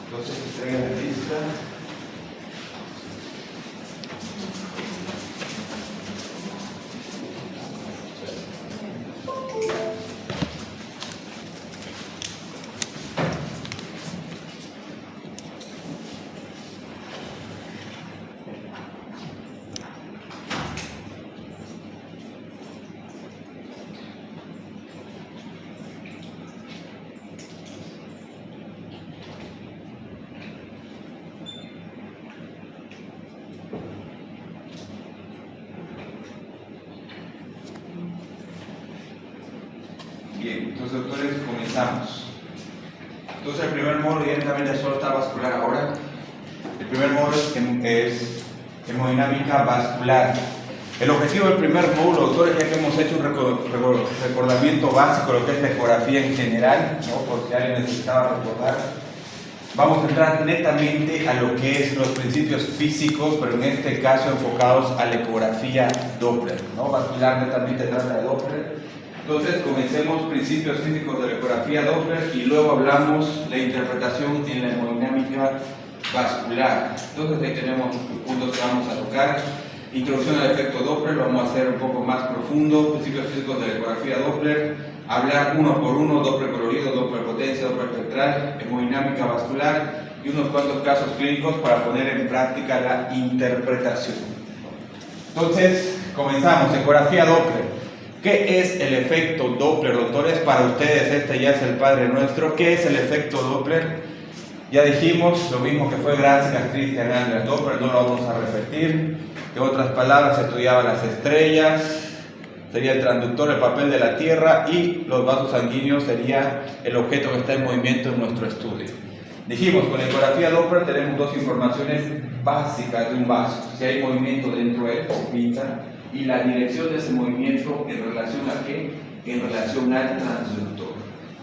Entonces, entrega la lista. Bien, entonces doctores, comenzamos. Entonces el primer módulo directamente solo está vascular ahora. El primer módulo es hemodinámica vascular. El objetivo del primer módulo, doctores, ya que hemos hecho un recordamiento básico de lo que es la ecografía en general, ¿no? Por si alguien necesitaba recordar, vamos a entrar netamente a lo que es los principios físicos, pero en este caso enfocados a la ecografía Doppler, ¿no? Vascular netamente trata de Doppler. Entonces comencemos principios físicos de la ecografía Doppler y luego hablamos la interpretación en la hemodinámica vascular. Entonces ahí tenemos los puntos que vamos a tocar. Introducción al efecto Doppler, lo vamos a hacer un poco más profundo. Principios físicos de la ecografía Doppler, hablar uno por uno, Doppler colorido, Doppler potencia, Doppler espectral, hemodinámica vascular y unos cuantos casos clínicos para poner en práctica la interpretación. Entonces comenzamos, ecografía Doppler. ¿Qué es el efecto Doppler, doctores? Para ustedes este ya es el Padre Nuestro. ¿Qué es el efecto Doppler? Ya dijimos lo mismo que fue gracias a Christian Andreas Doppler, no lo vamos a repetir. En otras palabras, se estudiaban las estrellas, sería el transductor, el papel de la Tierra, y los vasos sanguíneos sería el objeto que está en movimiento en nuestro estudio. Dijimos, con la ecografía Doppler tenemos dos informaciones básicas de un vaso. Si hay movimiento dentro de él, pinta, y la dirección de ese movimiento en relación a qué? En relación al transductor.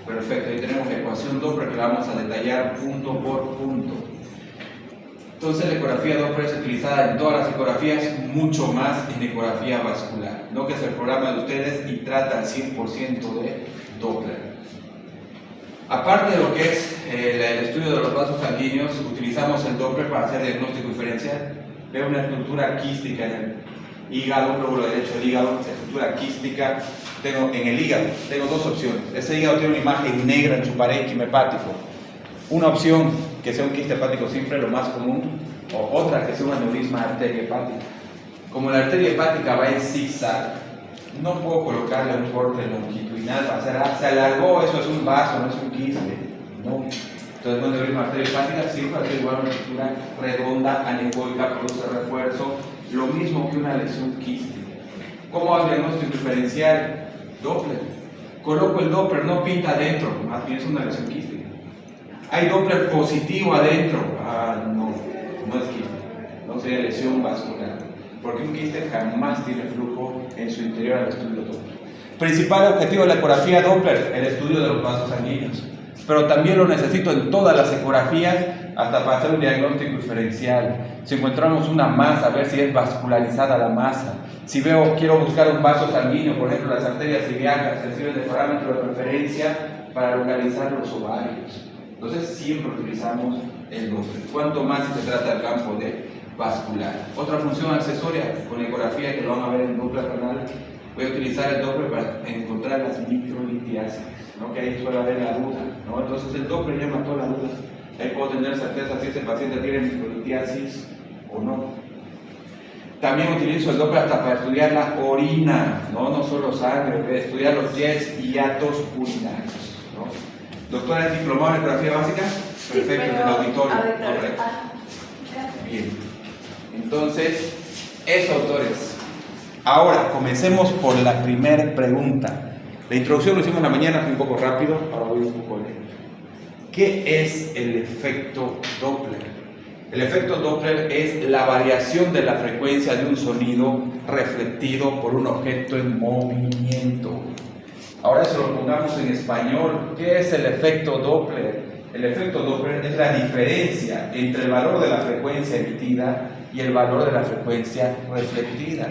Perfecto, ahí tenemos la ecuación Doppler que la vamos a detallar punto por punto. Entonces la ecografía Doppler es utilizada en todas las ecografías, mucho más en ecografía vascular, ¿no? Que es el programa de ustedes y trata al 100% de Doppler. Aparte de lo que es el estudio de los vasos sanguíneos, utilizamos el Doppler para hacer diagnóstico diferencial. Veo una estructura quística en el hígado, lóbulo derecho del hígado, estructura quística. En el hígado tengo dos opciones. Ese hígado tiene una imagen negra en su parénquima hepático. Una opción que sea un quiste hepático simple, lo más común, o otra que sea un aneurisma de arteria hepática. Como la arteria hepática va en zigzag, no puedo colocarle un corte longitudinal para hacer, se alargó, eso es un vaso, no es un quiste. No. Entonces, un aneurisma de arteria hepática siempre va a ser igual a una estructura redonda, anecoica, produce refuerzo, lo mismo que una lesión quística. ¿Cómo hago el diagnóstico diferencial? Doppler. Coloco el Doppler, no pinta adentro, más bien es una lesión quística. ¿Hay Doppler positivo adentro? No es quiste, no sería lesión vascular, porque un quiste jamás tiene flujo en su interior al estudio Doppler. Principal objetivo de la ecografía Doppler, el estudio de los vasos sanguíneos, pero también lo necesito en todas las ecografías, hasta para hacer un diagnóstico diferencial. Si encontramos una masa, ver si es vascularizada la masa. Si quiero buscar un vaso sanguíneo, por ejemplo las arterias ilíacas, se sirven de parámetro de referencia para localizar los ovarios. Entonces siempre utilizamos el Doppler, cuanto más si se trata del campo de vascular. Otra función accesoria con la ecografía que lo van a ver en Doppler renal, voy a utilizar el Doppler para encontrar las microlitiasis, ¿no? Que ahí suele haber la duda, ¿no? Entonces el Doppler ya mató la duda. Ahí puedo tener certeza si ese paciente tiene microlitiasis o no. También utilizo el Doppler hasta para estudiar la orina, no solo sangre, estudiar los jets y hiatos urinarios, ¿no? Doctora, ¿es diplomado en ecografía básica? Sí, perfecto, en el auditorio, claro. correcto. Bien, entonces, eso, doctores. Ahora, comencemos por la primera pregunta. La introducción lo hicimos en la mañana, fue un poco rápido, ahora voy un poco lento. ¿Qué es el efecto Doppler? El efecto Doppler es la variación de la frecuencia de un sonido reflectido por un objeto en movimiento. Ahora se lo pongamos en español. ¿Qué es el efecto Doppler? El efecto Doppler es la diferencia entre el valor de la frecuencia emitida y el valor de la frecuencia reflectida.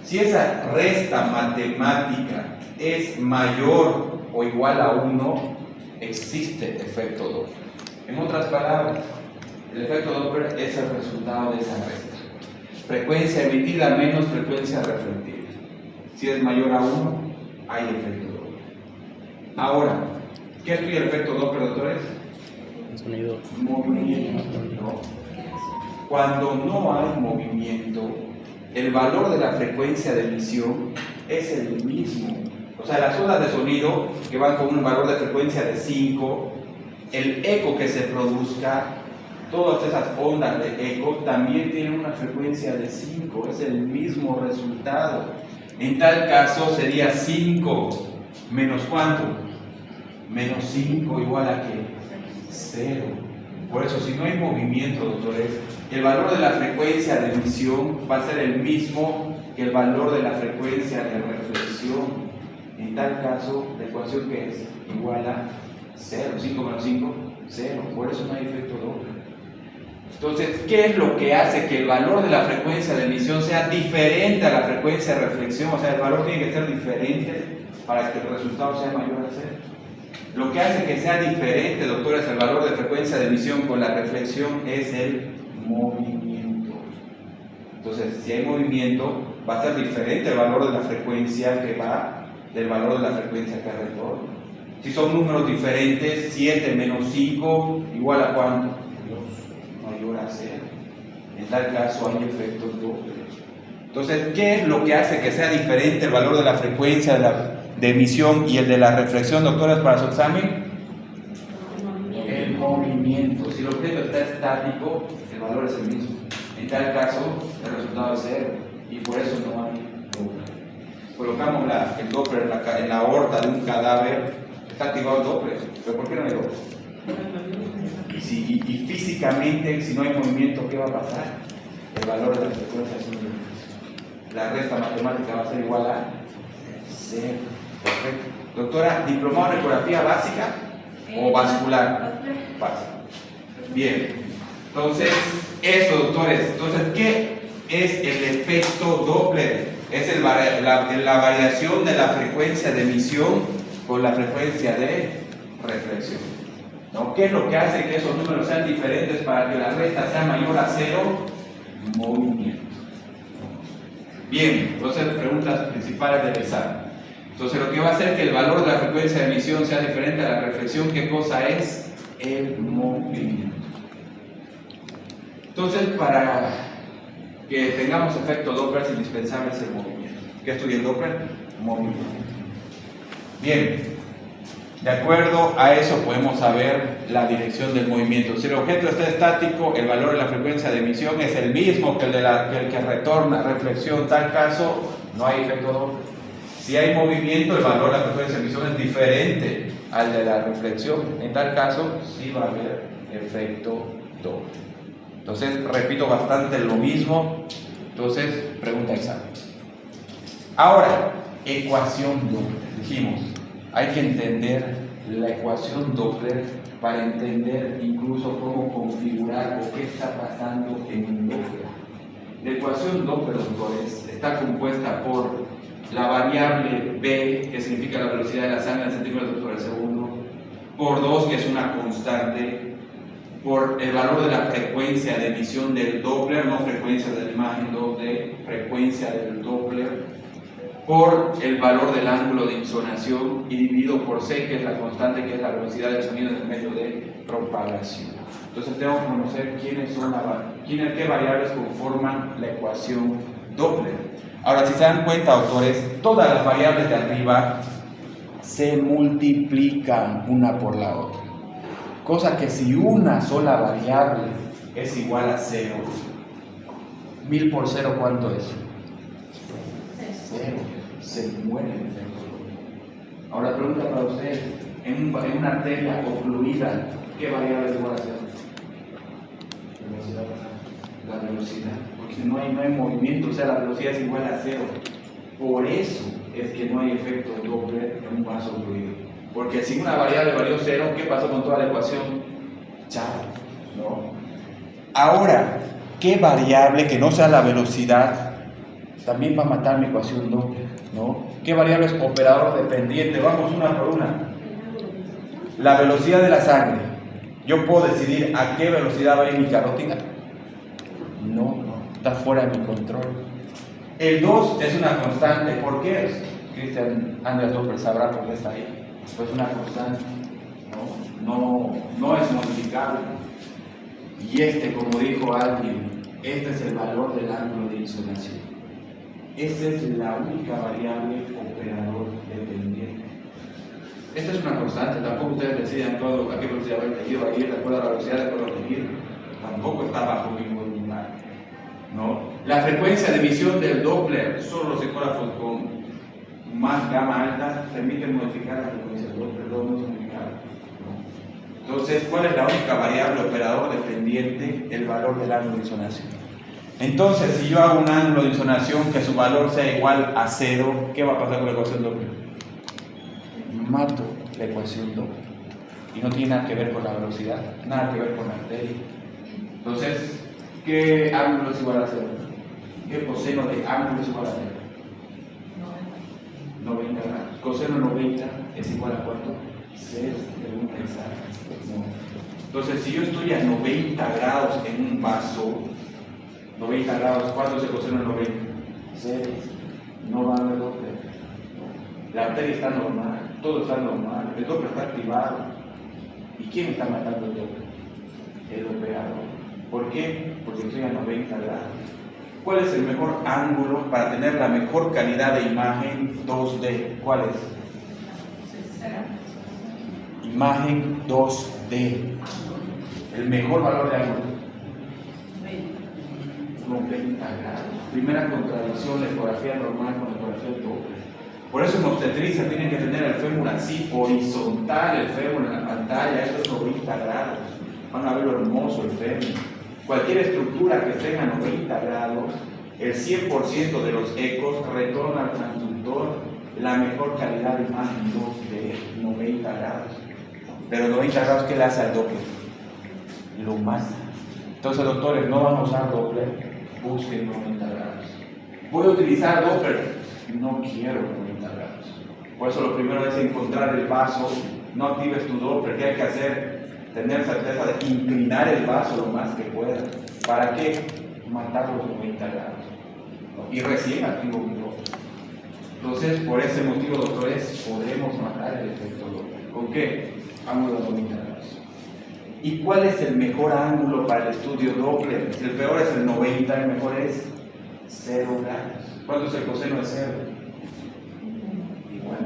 Si esa resta matemática es mayor o igual a 1, existe efecto Doppler. En otras palabras, el efecto Doppler es el resultado de esa resta. Frecuencia emitida menos frecuencia reflectida. Si es mayor a 1, hay efecto Doppler. Ahora, ¿qué estudia el efecto Doppler, doctores? Sonido. Movimiento. ¿No? Cuando no hay movimiento, el valor de la frecuencia de emisión es el mismo. O sea, las ondas de sonido que van con un valor de frecuencia de 5, el eco que se produzca, todas esas ondas de eco también tienen una frecuencia de 5, es el mismo resultado. En tal caso sería 5 menos ¿cuánto? Menos 5 igual a ¿qué? 0. Por eso, si no hay movimiento, doctores, el valor de la frecuencia de emisión va a ser el mismo que el valor de la frecuencia de reflexión. En tal caso, la ecuación que es igual a 0. 5 menos 5, 0. Por eso no hay efecto Doppler. Entonces, ¿qué es lo que hace que el valor de la frecuencia de emisión sea diferente a la frecuencia de reflexión? O sea, el valor tiene que ser diferente para que el resultado sea mayor a 0. Lo que hace que sea diferente, doctores, el valor de frecuencia de emisión con la reflexión es el movimiento. Entonces, si hay movimiento, va a ser diferente el valor de la frecuencia que va del valor de la frecuencia que retorna. Si son números diferentes, 7 menos 5, igual a ¿cuánto? 2, mayor a 0. En tal caso hay efectos Doppler. Entonces, ¿qué es lo que hace que sea diferente el valor de la frecuencia de emisión y el de la reflexión, doctores, para su examen? El movimiento. Si el objeto está estático, el valor es el mismo. En tal caso, el resultado es 0. Y por eso no hay Doppler. Colocamos el Doppler en la aorta de un cadáver, está activado el Doppler. ¿Pero por qué no hay Doppler? Y físicamente, si no hay movimiento, ¿qué va a pasar? El valor de la frecuencia es el mismo. La resta matemática va a ser igual a 0. Perfecto. Doctora, ¿diplomado en ecografía básica o vascular? Básica. Bien. Entonces, eso, doctores. Entonces, ¿qué es el efecto Doppler? Es la variación de la frecuencia de emisión con la frecuencia de reflexión. ¿No? ¿Qué es lo que hace que esos números sean diferentes para que la resta sea mayor a 0? Movimiento. Bien, entonces preguntas principales del examen. Entonces lo que va a hacer que el valor de la frecuencia de emisión sea diferente a la reflexión, ¿qué cosa es? El movimiento. Entonces, para que tengamos efecto Doppler es indispensable el movimiento. ¿Qué estudia el Doppler? Movimiento. Bien. De acuerdo a eso podemos saber la dirección del movimiento. Si el objeto está estático, el valor de la frecuencia de emisión es el mismo que el que retorna reflexión. En tal caso, no hay efecto Doppler. Si hay movimiento, el valor de la frecuencia de emisión es diferente al de la reflexión. En tal caso, sí va a haber efecto Doppler. Entonces, repito bastante lo mismo. Entonces, pregunta examen. Ahora, ecuación Doppler. Dijimos, hay que entender la ecuación Doppler para entender incluso cómo configurar o qué está pasando en un Doppler. La ecuación Doppler, doctores, está compuesta por la variable B, que significa la velocidad de la sangre en centímetros por el segundo, por 2, que es una constante, por el valor de la frecuencia de emisión del Doppler, no frecuencia de la imagen 2D, frecuencia del Doppler, por el valor del ángulo de insonación y dividido por C, que es la constante, que es la velocidad del sonido en el medio de propagación. Entonces tengo que conocer qué variables conforman la ecuación Doppler. Ahora, si se dan cuenta, autores, todas las variables de arriba se multiplican una por la otra. Cosa que si una sola variable es igual a 0, 1000 por 0, ¿cuánto es? 0. Se muere el efecto Doppler. Ahora, pregunta para ustedes: en una arteria ocluida, ¿qué variable es igual a 0? La velocidad. Porque no hay movimiento, o sea, la velocidad es igual a 0. Por eso es que no hay efecto Doppler en un vaso ocluido. Porque si una variable valió 0, ¿qué pasó con toda la ecuación? Chao, ¿no? Ahora, ¿qué variable que no sea la velocidad también va a matar mi ecuación Doppler, ¿no? ¿Qué variable es operador dependiente? Vamos una por una. La velocidad de la sangre. ¿Yo puedo decidir a qué velocidad va a ir mi carótida? No, está fuera de mi control. El 2 es una constante. ¿Por qué? Christian Andreas Doppler sabrá por qué está ahí. Pues una constante. No es modificable. Y como dijo alguien, este es el valor del ángulo de insolación. Esta es la única variable operador dependiente. Esta es una constante, tampoco ustedes deciden todo a qué velocidad va el tejido a ir, de acuerdo a la velocidad, de acuerdo al tejido. Tampoco está bajo mi voluntad. ¿No? La frecuencia de emisión del Doppler, solo los ecógrafos con más gama alta permiten modificar la frecuencia del Doppler, no es modificable. Entonces, ¿cuál es la única variable operador dependiente? El valor del ángulo de insonación. Entonces, si yo hago un ángulo de insonación que su valor sea igual a 0, ¿qué va a pasar con la ecuación Doppler? Mato la ecuación Doppler. Y no tiene nada que ver con la velocidad, nada que ver con la arteria. Entonces, ¿qué ángulo es igual a 0? ¿Qué coseno de ángulo es igual a 0? 90 grados. Coseno 90 es igual a ¿cuánto? 6 de 1 exacto. Entonces, si yo estoy a 90 grados en un vaso, 90 grados, ¿cuánto es el coseno de 90? 6. No va a haber Doppler. La arteria está normal, todo está normal, el Doppler está activado. ¿Y quién está matando el Doppler? El operador. ¿Por qué? Porque estoy a 90 grados. ¿Cuál es el mejor ángulo para tener la mejor calidad de imagen 2D? ¿Cuál es? Imagen 2D. El mejor valor de ángulo. 90 grados. Primera contradicción, la ecografía normal con la ecografía Doppler. Por eso en obstetricia tienen que tener el fémur así, horizontal, el fémur en la pantalla, eso es 90 grados. Van a ver lo hermoso el fémur. Cualquier estructura que esté a 90 grados, el 100% de los ecos retorna al transductor la mejor calidad de imagen 2D, 90 grados. Pero 90 grados, ¿qué le hace al Doppler? Lo más. Entonces, doctores, no van a usar Doppler, busquen 90 grados. ¿Voy a utilizar Doppler? No quiero 90 grados. Por eso lo primero es encontrar el vaso, no actives tu Doppler. ¿Qué hay que hacer? Tener certeza de inclinar el vaso lo más que pueda. ¿Para qué? Matar los 90 grados. Y recién activo mi Doppler. Entonces, por ese motivo, doctores, podemos matar el efecto Doppler. ¿Con qué? Ángulo de 90 grados. ¿Y cuál es el mejor ángulo para el estudio Doppler? El peor es el 90, el mejor es 0 grados. ¿Cuánto es el coseno de 0? Igual.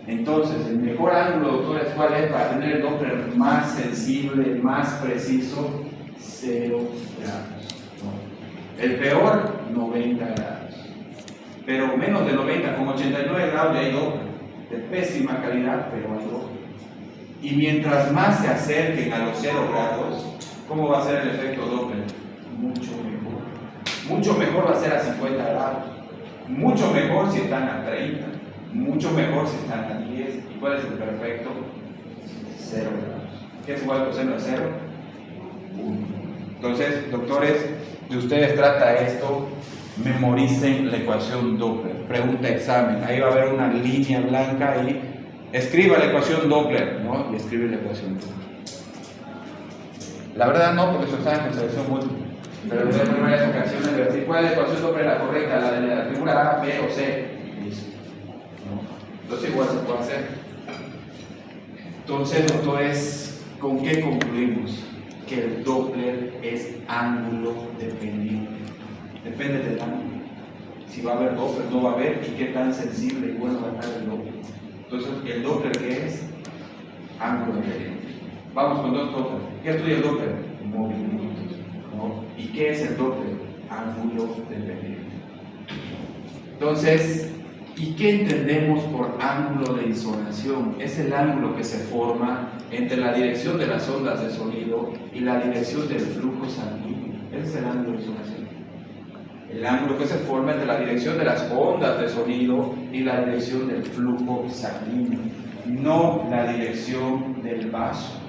Entonces, el mejor ángulo, doctores, ¿cuál es para tener el Doppler más sensible, más preciso? 0 grados. ¿No? El peor, 90 grados. Pero menos de 90, con 89 grados ya hay Doppler. De pésima calidad, pero hay Doppler. Y mientras más se acerquen a los 0 grados, ¿cómo va a ser el efecto Doppler? Mucho mejor. Mucho mejor va a ser a 50 grados. Mucho mejor si están a 30. Mucho mejor si están a 10. ¿Y cuál es el perfecto? 0 grados. ¿Qué es igual al coseno de 0? 1. Entonces, doctores, de ustedes trata esto, memoricen la ecuación Doppler. Pregunta examen. Ahí va a haber una línea blanca y escriba la ecuación Doppler, ¿no? Y escribe la ecuación Doppler. La verdad no, porque eso está en selección múltiple. Pero en las primeras ocasiones de decir cuál es la ecuación Doppler la correcta, la de la figura A, B o C. Listo. ¿No? Entonces igual se puede hacer. Entonces, doctores, ¿con qué concluimos? Que el Doppler es ángulo dependiente. Depende del ángulo. Si va a haber Doppler, no va a haber, y qué tan sensible y bueno va a estar el Doppler. Entonces, ¿el Doppler qué es? Ángulo dependiente. Vamos con dos cosas. ¿Qué estudia el Doppler? Movimientos. ¿No? ¿Y qué es el Doppler? Ángulo dependiente. Entonces, ¿y qué entendemos por ángulo de insonación? Es el ángulo que se forma entre la dirección de las ondas de sonido y la dirección del flujo sanguíneo. Ese es el ángulo de insonación. El ángulo que se forma entre la dirección de las ondas de sonido y la dirección del flujo sanguíneo, no la dirección del vaso.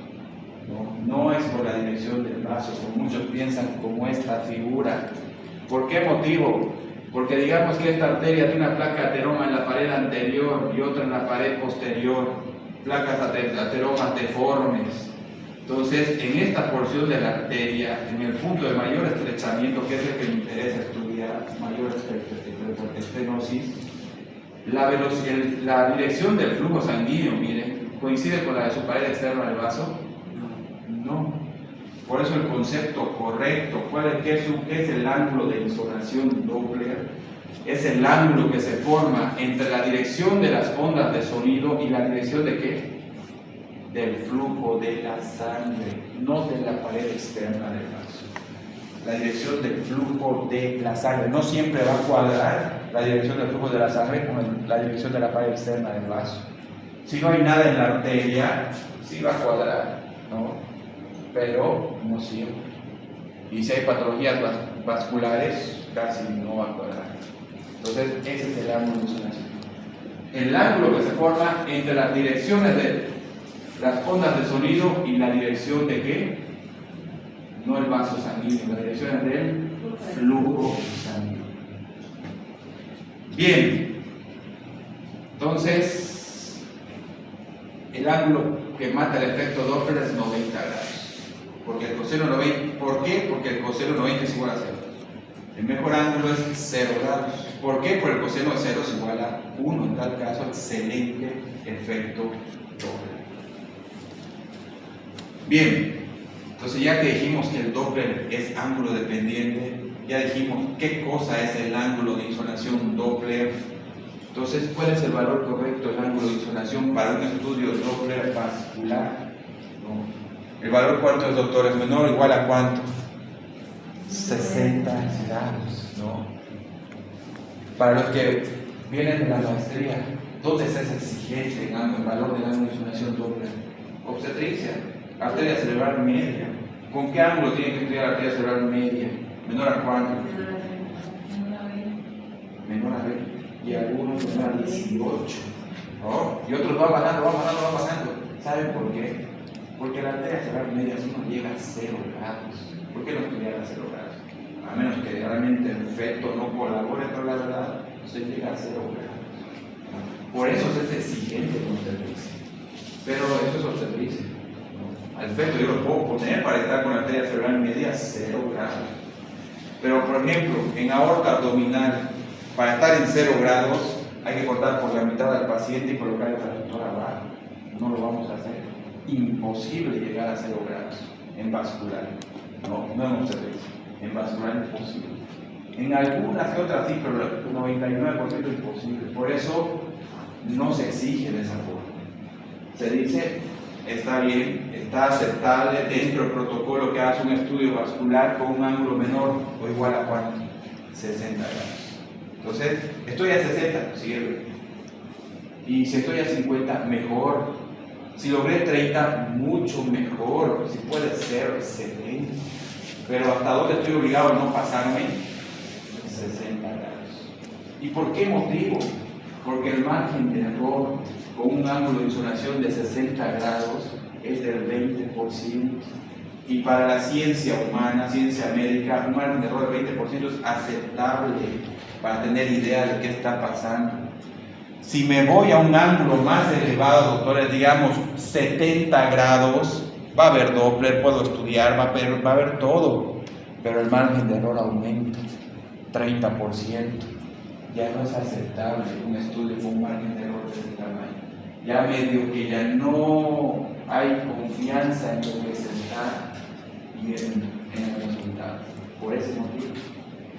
No es por la dirección del vaso, como muchos piensan, como esta figura. ¿Por qué motivo? Porque digamos que esta arteria tiene una placa ateroma en la pared anterior y otra en la pared posterior, placas ateromas deformes. Entonces, en esta porción de la arteria, en el punto de mayor estrechamiento, que es el que me interesa estudiar, mayor estenosis, la dirección del flujo sanguíneo, miren, coincide con la de su pared externa del vaso. No. Por eso el concepto correcto, ¿qué es el ángulo de insonación Doppler? Es el ángulo que se forma entre la dirección de las ondas de sonido y la dirección de ¿qué? Del flujo de la sangre, no de la pared externa del vaso. La dirección del flujo de la sangre no siempre va a cuadrar la dirección del flujo de la sangre con la dirección de la pared externa del vaso. Si no hay nada en la arteria, sí va a cuadrar, ¿no? Pero no siempre. Y si hay patologías vasculares, casi no va a cuadrar. Entonces, ese es el ángulo de insonación. El ángulo que se forma entre las direcciones de las ondas de sonido y la dirección de ¿qué? No el vaso sanguíneo, la dirección del flujo sanguíneo. Bien, entonces, el ángulo que mata el efecto Doppler es 90 grados. Porque el coseno 90, ¿por qué? Porque el coseno 90 es igual a 0. El mejor ángulo es 0 grados. ¿Por qué? Porque el coseno de 0 es igual a 1. En tal caso, excelente efecto Doppler. Bien, entonces ya que dijimos que el Doppler es ángulo dependiente, ya dijimos qué cosa es el ángulo de insonación Doppler. Entonces, ¿cuál es el valor correcto del ángulo de insonación para un estudio Doppler vascular? ¿No? ¿El valor cuánto es, doctor? ¿Es menor o igual a cuánto? 60 grados, ¿no? Para los que vienen de la maestría, ¿dónde se es exigente el valor del ángulo de insonación Doppler? Obstetricia, arteria cerebral media. ¿Con qué ángulo tiene que estudiar la arteria cerebral media? ¿Menor a cuánto? Menor a 20. Y algunos menor a 18. ¿No? Y otros van bajando. ¿Saben por qué? Porque la arteria cerebral media no llega a 0 grados. ¿Por qué no estudiar a 0 grados? A menos que realmente el feto no colabore con la verdad, se llega a 0 grados. Por eso es exigente con obstetricia. Pero eso es obstetricia. Al feto yo lo puedo poner para estar con la arteria cerebral media a 0 grados. Pero por ejemplo, en aorta abdominal, para estar en 0 grados, hay que cortar por la mitad al paciente y colocar el transductor abajo. No lo vamos a hacer. Imposible llegar a 0 grados en vascular. No en obstetricia. En vascular imposible. En algunas que otras sí, pero el 99% imposible. Por eso no se exige de esa forma. Se dice, está bien, está aceptable dentro del protocolo que hagas un estudio vascular con un ángulo menor o igual a ¿cuánto? 60 grados. Entonces, estoy a 60, sirve. Y si estoy a 50, mejor. Si logré 30, mucho mejor. Si puede ser, excelente. Pero hasta dónde estoy obligado a no pasarme 60 grados. ¿Y por qué motivo? Porque el margen de error con un ángulo de insonación de 60 grados es del 20%. Y para la ciencia humana, ciencia médica, un margen de error del 20% es aceptable para tener idea de qué está pasando. Si me voy a un ángulo más elevado, doctores, digamos 70 grados, va a haber Doppler, puedo estudiar, va a haber todo, pero el margen de error aumenta 30%. Ya no es aceptable un estudio con un margen de error de ese tamaño. Ya medio que ya no hay confianza en lo que se está viendo en el resultado. Por ese motivo.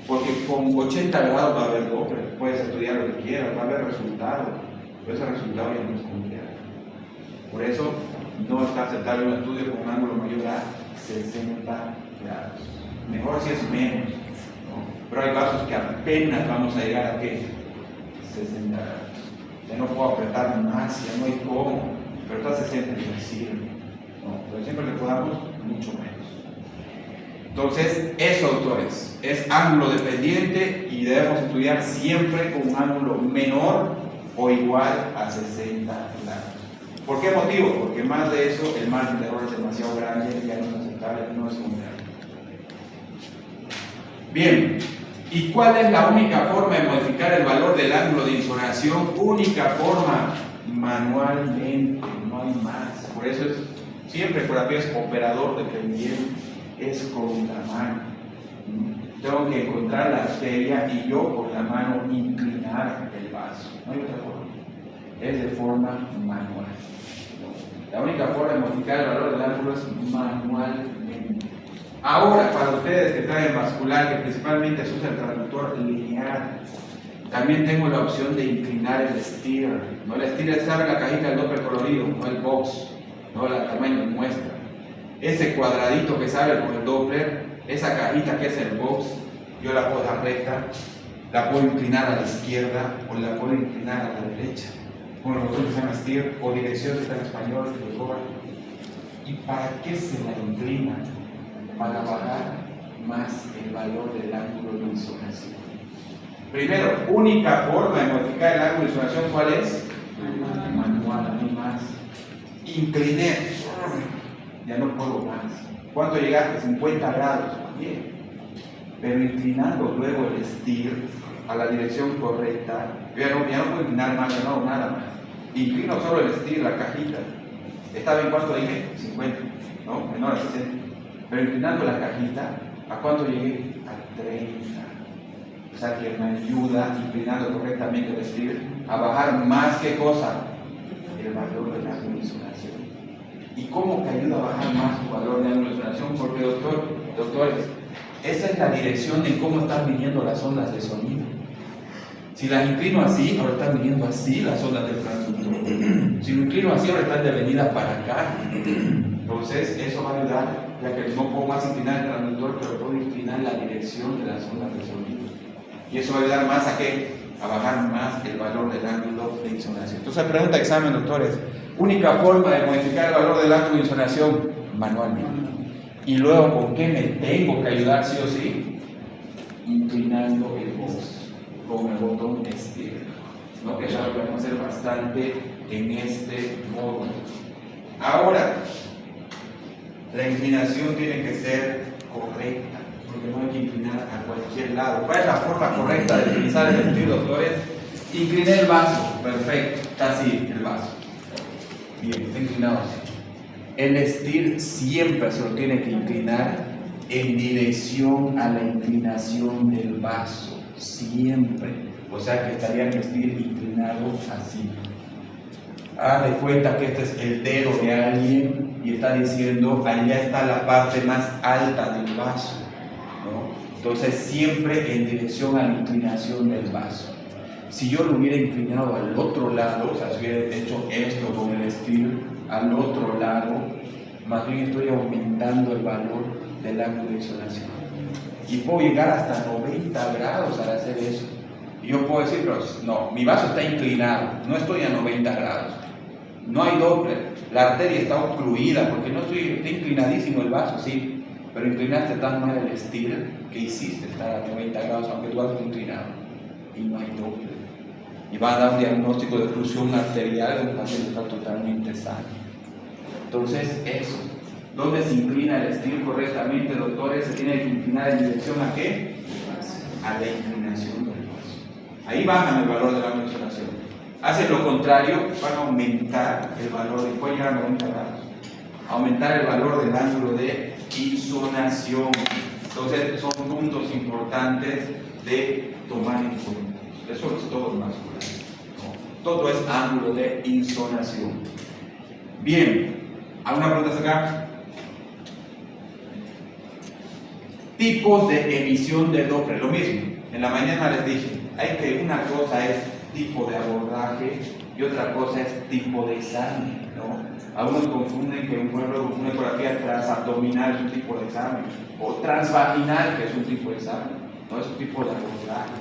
Porque con 80 grados va a haber Doppler, puedes estudiar lo que quieras, va a haber resultado, pero ese resultado ya no es confiable. Por eso no está aceptable un estudio con un ángulo mayor a 60 grados. Mejor si es menos, ¿no? Pero hay casos que apenas vamos a llegar a ¿qué? 60 grados. Ya no puedo apretar más, ya no hay cómo, pero está a 60 y me sirve. ¿No? Pero siempre que podamos, mucho menos. Entonces, eso, doctores, es ángulo dependiente y debemos estudiar siempre con un ángulo menor o igual a 60 grados. ¿Por qué motivo? Porque más de eso, el margen de error es demasiado grande, ya no es aceptable, no es confiable. Bien, ¿y cuál es la única forma de modificar el valor del ángulo de insonación? Única forma, manualmente, no hay más. Por eso es Siempre ecografía es operador dependiente, es con la mano. Tengo que encontrar la arteria y yo con la mano inclinar el vaso. No hay otra forma. Es de forma manual. La única forma de modificar el valor del ángulo es manualmente. Ahora, para ustedes que traen vascular, que principalmente se usa el traductor lineal, también tengo la opción de inclinar el steer. ¿No? El steer sabe la cajita del Doppler colorido, no el box, no el tamaño de muestra. Ese cuadradito que sale con el Doppler, esa cajita que es el box, yo la puedo dejar recta, la puedo inclinar a la izquierda o la puedo inclinar a la derecha. Como los botones se llama steer o dirección, está en español, que lo cobran. ¿Y para qué se la inclina? Para bajar más el valor del ángulo de insolación. Primero, única forma de modificar el ángulo de insolación, ¿cuál es? Manual, a mí más. Incliné, ya no puedo más. ¿Cuánto llegaste? 50 grados, bien. Pero inclinando luego el steer a la dirección correcta, yo ya no puedo inclinar más, ya no hago nada más. Inclino solo el steer, la cajita. ¿Está bien cuánto dije? 50, ¿no? Menor a 60. Pero inclinando la cajita, ¿a cuánto llegué? A 30. O sea que me ayuda, inclinando correctamente el steer, a bajar más que cosa, el valor de la ángulo de insolación. ¿Y cómo que ayuda a bajar más el valor de ángulo de insolación? Porque doctores, esa es la dirección en cómo están viniendo las ondas de sonido. Si las inclino así, ahora están viniendo así las ondas del transductor. Si lo inclino así, ahora están de venida para acá. Entonces, eso va a ayudar, ya que no puedo más inclinar el transductor, pero puedo inclinar la dirección de las ondas de sonido. Y eso va a ayudar más a qué? A bajar más el valor del ángulo de insolación. Entonces, pregunta examen, doctores. Única forma de modificar el valor del ángulo de insolación, manualmente. Y luego, ¿con qué me tengo que ayudar sí o sí? Inclinando el box con el botón steer. ¿No? Que ya lo podemos hacer bastante en este módulo. Ahora, la inclinación tiene que ser correcta, porque no hay que inclinar a cualquier lado. ¿Cuál es la forma correcta de utilizar el steer, doctores? Incliné el vaso, perfecto, está así el vaso. Bien, está inclinado así. El steer siempre se lo tiene que inclinar en dirección a la inclinación del vaso, siempre. O sea que estaría el steer inclinado así. Haz de cuenta que este es el dedo de alguien y está diciendo, allá está la parte más alta del vaso, ¿no? Entonces siempre en dirección a la inclinación del vaso. Si yo lo hubiera inclinado al otro lado, o sea, si hubiera hecho esto con el steer al otro lado, más bien estoy aumentando el valor del ángulo de insolación. Y puedo llegar hasta 90 grados al hacer eso. Y yo puedo decir, pero no, mi vaso está inclinado, no estoy a 90 grados. No hay Doppler, la arteria está obstruida porque no está inclinadísimo el vaso, sí, pero inclinaste tan mal el steer que hiciste estar a 90 grados aunque tu vaso está inclinado y no hay Doppler. Y va a dar un diagnóstico de oclusión arterial de un paciente que está totalmente sano. Entonces, eso. ¿Dónde se inclina el steer correctamente, doctores? Se tiene que inclinar en dirección a qué? A la inclinación del vaso. Ahí bajan el valor de la ángulo de insolación. Hacen lo contrario, van a aumentar el valor, y puede llegar a 90 grados. Aumentar el valor del ángulo de insolación. Entonces, son puntos importantes de tomar en cuenta. Eso es todo vascular. ¿No? Todo es ángulo de insolación. Bien, ¿alguna pregunta acá? Tipos de emisión de Doppler, lo mismo. En la mañana les dije, hay que una cosa es tipo de abordaje y otra cosa es tipo de examen, ¿no? Algunos confunden que una ecografía transabdominal es un tipo de examen, o transvaginal, que es un tipo de examen, no es un tipo de abordaje.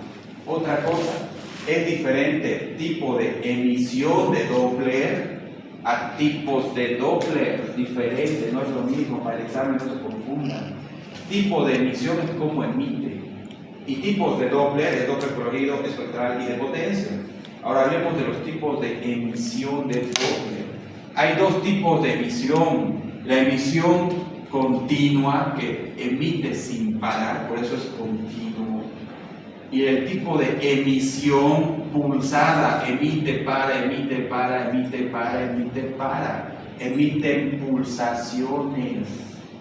Otra cosa, es diferente tipo de emisión de Doppler a tipos de Doppler diferentes, no es lo mismo, para el examen no se confundan. Tipo de emisión es cómo emite, y tipos de Doppler, es Doppler colorido, espectral y de potencia. Ahora hablemos de los tipos de emisión de Doppler. Hay dos tipos de emisión. La emisión continua, que emite sin parar, por eso es continuo. Y el tipo de emisión pulsada, emite, para, emite, para, emite, para, emite, para. emiten pulsaciones,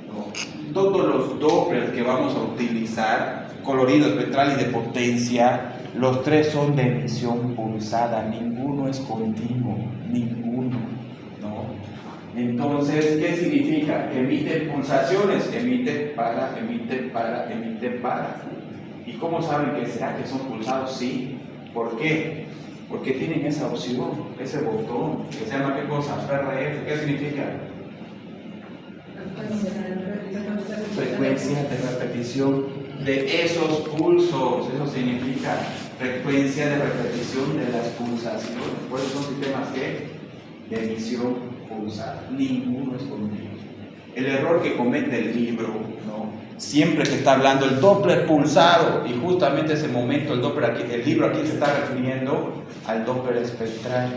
¿no? Todos los Doppler que vamos a utilizar, colorido, espectral y de potencia, los tres son de emisión pulsada, ninguno es continuo, ninguno, ¿no? Entonces, ¿qué significa? Emiten pulsaciones, emite para. ¿Y cómo saben que será que son pulsados? Sí. ¿Por qué? Porque tienen esa opción, ese botón, que se llama ¿qué cosa? PRF. ¿Qué significa? Frecuencia de repetición de esos pulsos. Eso significa frecuencia de repetición de las pulsaciones. Por eso son sistemas de emisión pulsada. Ninguno es continuo. El error que comete el libro, ¿no? Siempre que está hablando el Doppler pulsado, y justamente ese momento el libro aquí se está refiriendo al Doppler espectral.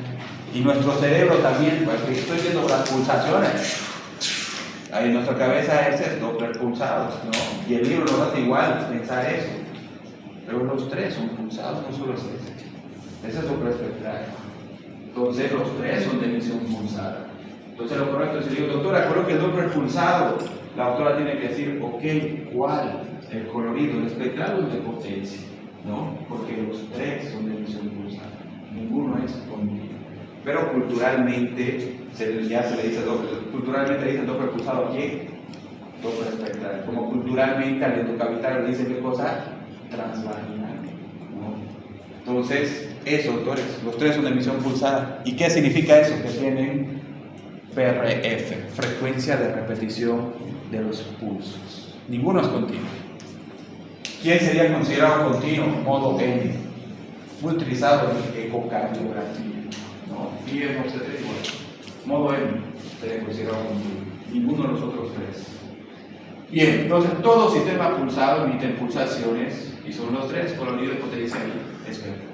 Y nuestro cerebro también, porque estoy viendo las pulsaciones. Ahí en nuestra cabeza ese es Doppler pulsado, ¿no? Y el libro nos hace igual pensar eso. Pero los tres son pulsados, no solo es ese. Ese es Doppler espectral. Entonces los tres son de emisión pulsada. Entonces lo correcto es decir, doctora, coloque el Doppler pulsado. La autora tiene que decir, ok, ¿cuál? El colorido, el espectral o el de potencia, ¿no? Porque los tres son de emisión pulsada. Ninguno es continuo. Pero culturalmente, ya se le dice Doppler. Culturalmente le dicen Doppler pulsado a quién? Doppler espectral. Como culturalmente al endocavitario le dicen qué cosa? Transvaginal, ¿no? Entonces, eso, doctores, los tres son de emisión pulsada. ¿Y qué significa eso? Que tienen PRF, frecuencia de repetición de los pulsos. Ninguno es continuo. ¿Quién sería considerado continuo? Modo N, muy utilizado en ecocardiografía, ¿no? Y en obstetricia, modo N sería considerado continuo. Ninguno de los otros tres. Bien, entonces todo sistema pulsado emite pulsaciones y son los tres, colorido, potencia y espectral.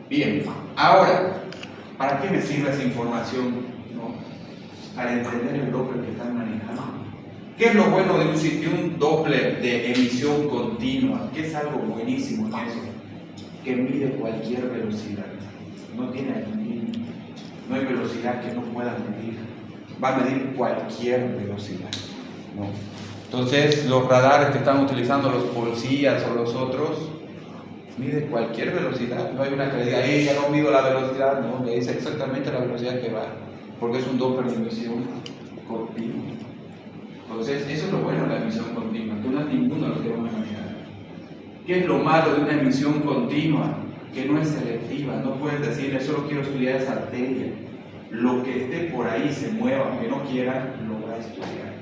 Bien, ahora, ¿para qué me sirve esa información? ¿No? Para entender el Doppler que están manejando. ¿Qué es lo bueno de un Doppler de emisión continua? Que es algo buenísimo en eso, que mide cualquier velocidad. No tiene límite. No hay velocidad que no pueda medir. Va a medir cualquier velocidad, ¿no? Entonces, los radares que están utilizando los policías o los otros, mide cualquier velocidad. No hay una que diga, ya no mido la velocidad, no, le dice exactamente la velocidad que va, porque es un Doppler de emisión continua. Entonces, eso es lo bueno de la emisión continua, que no es ninguno de los que vamos a manejar. ¿Qué es lo malo de una emisión continua? Que no es selectiva. No puedes decirle, solo quiero estudiar esa arteria. Lo que esté por ahí se mueva, aunque no quiera, lo va a estudiar.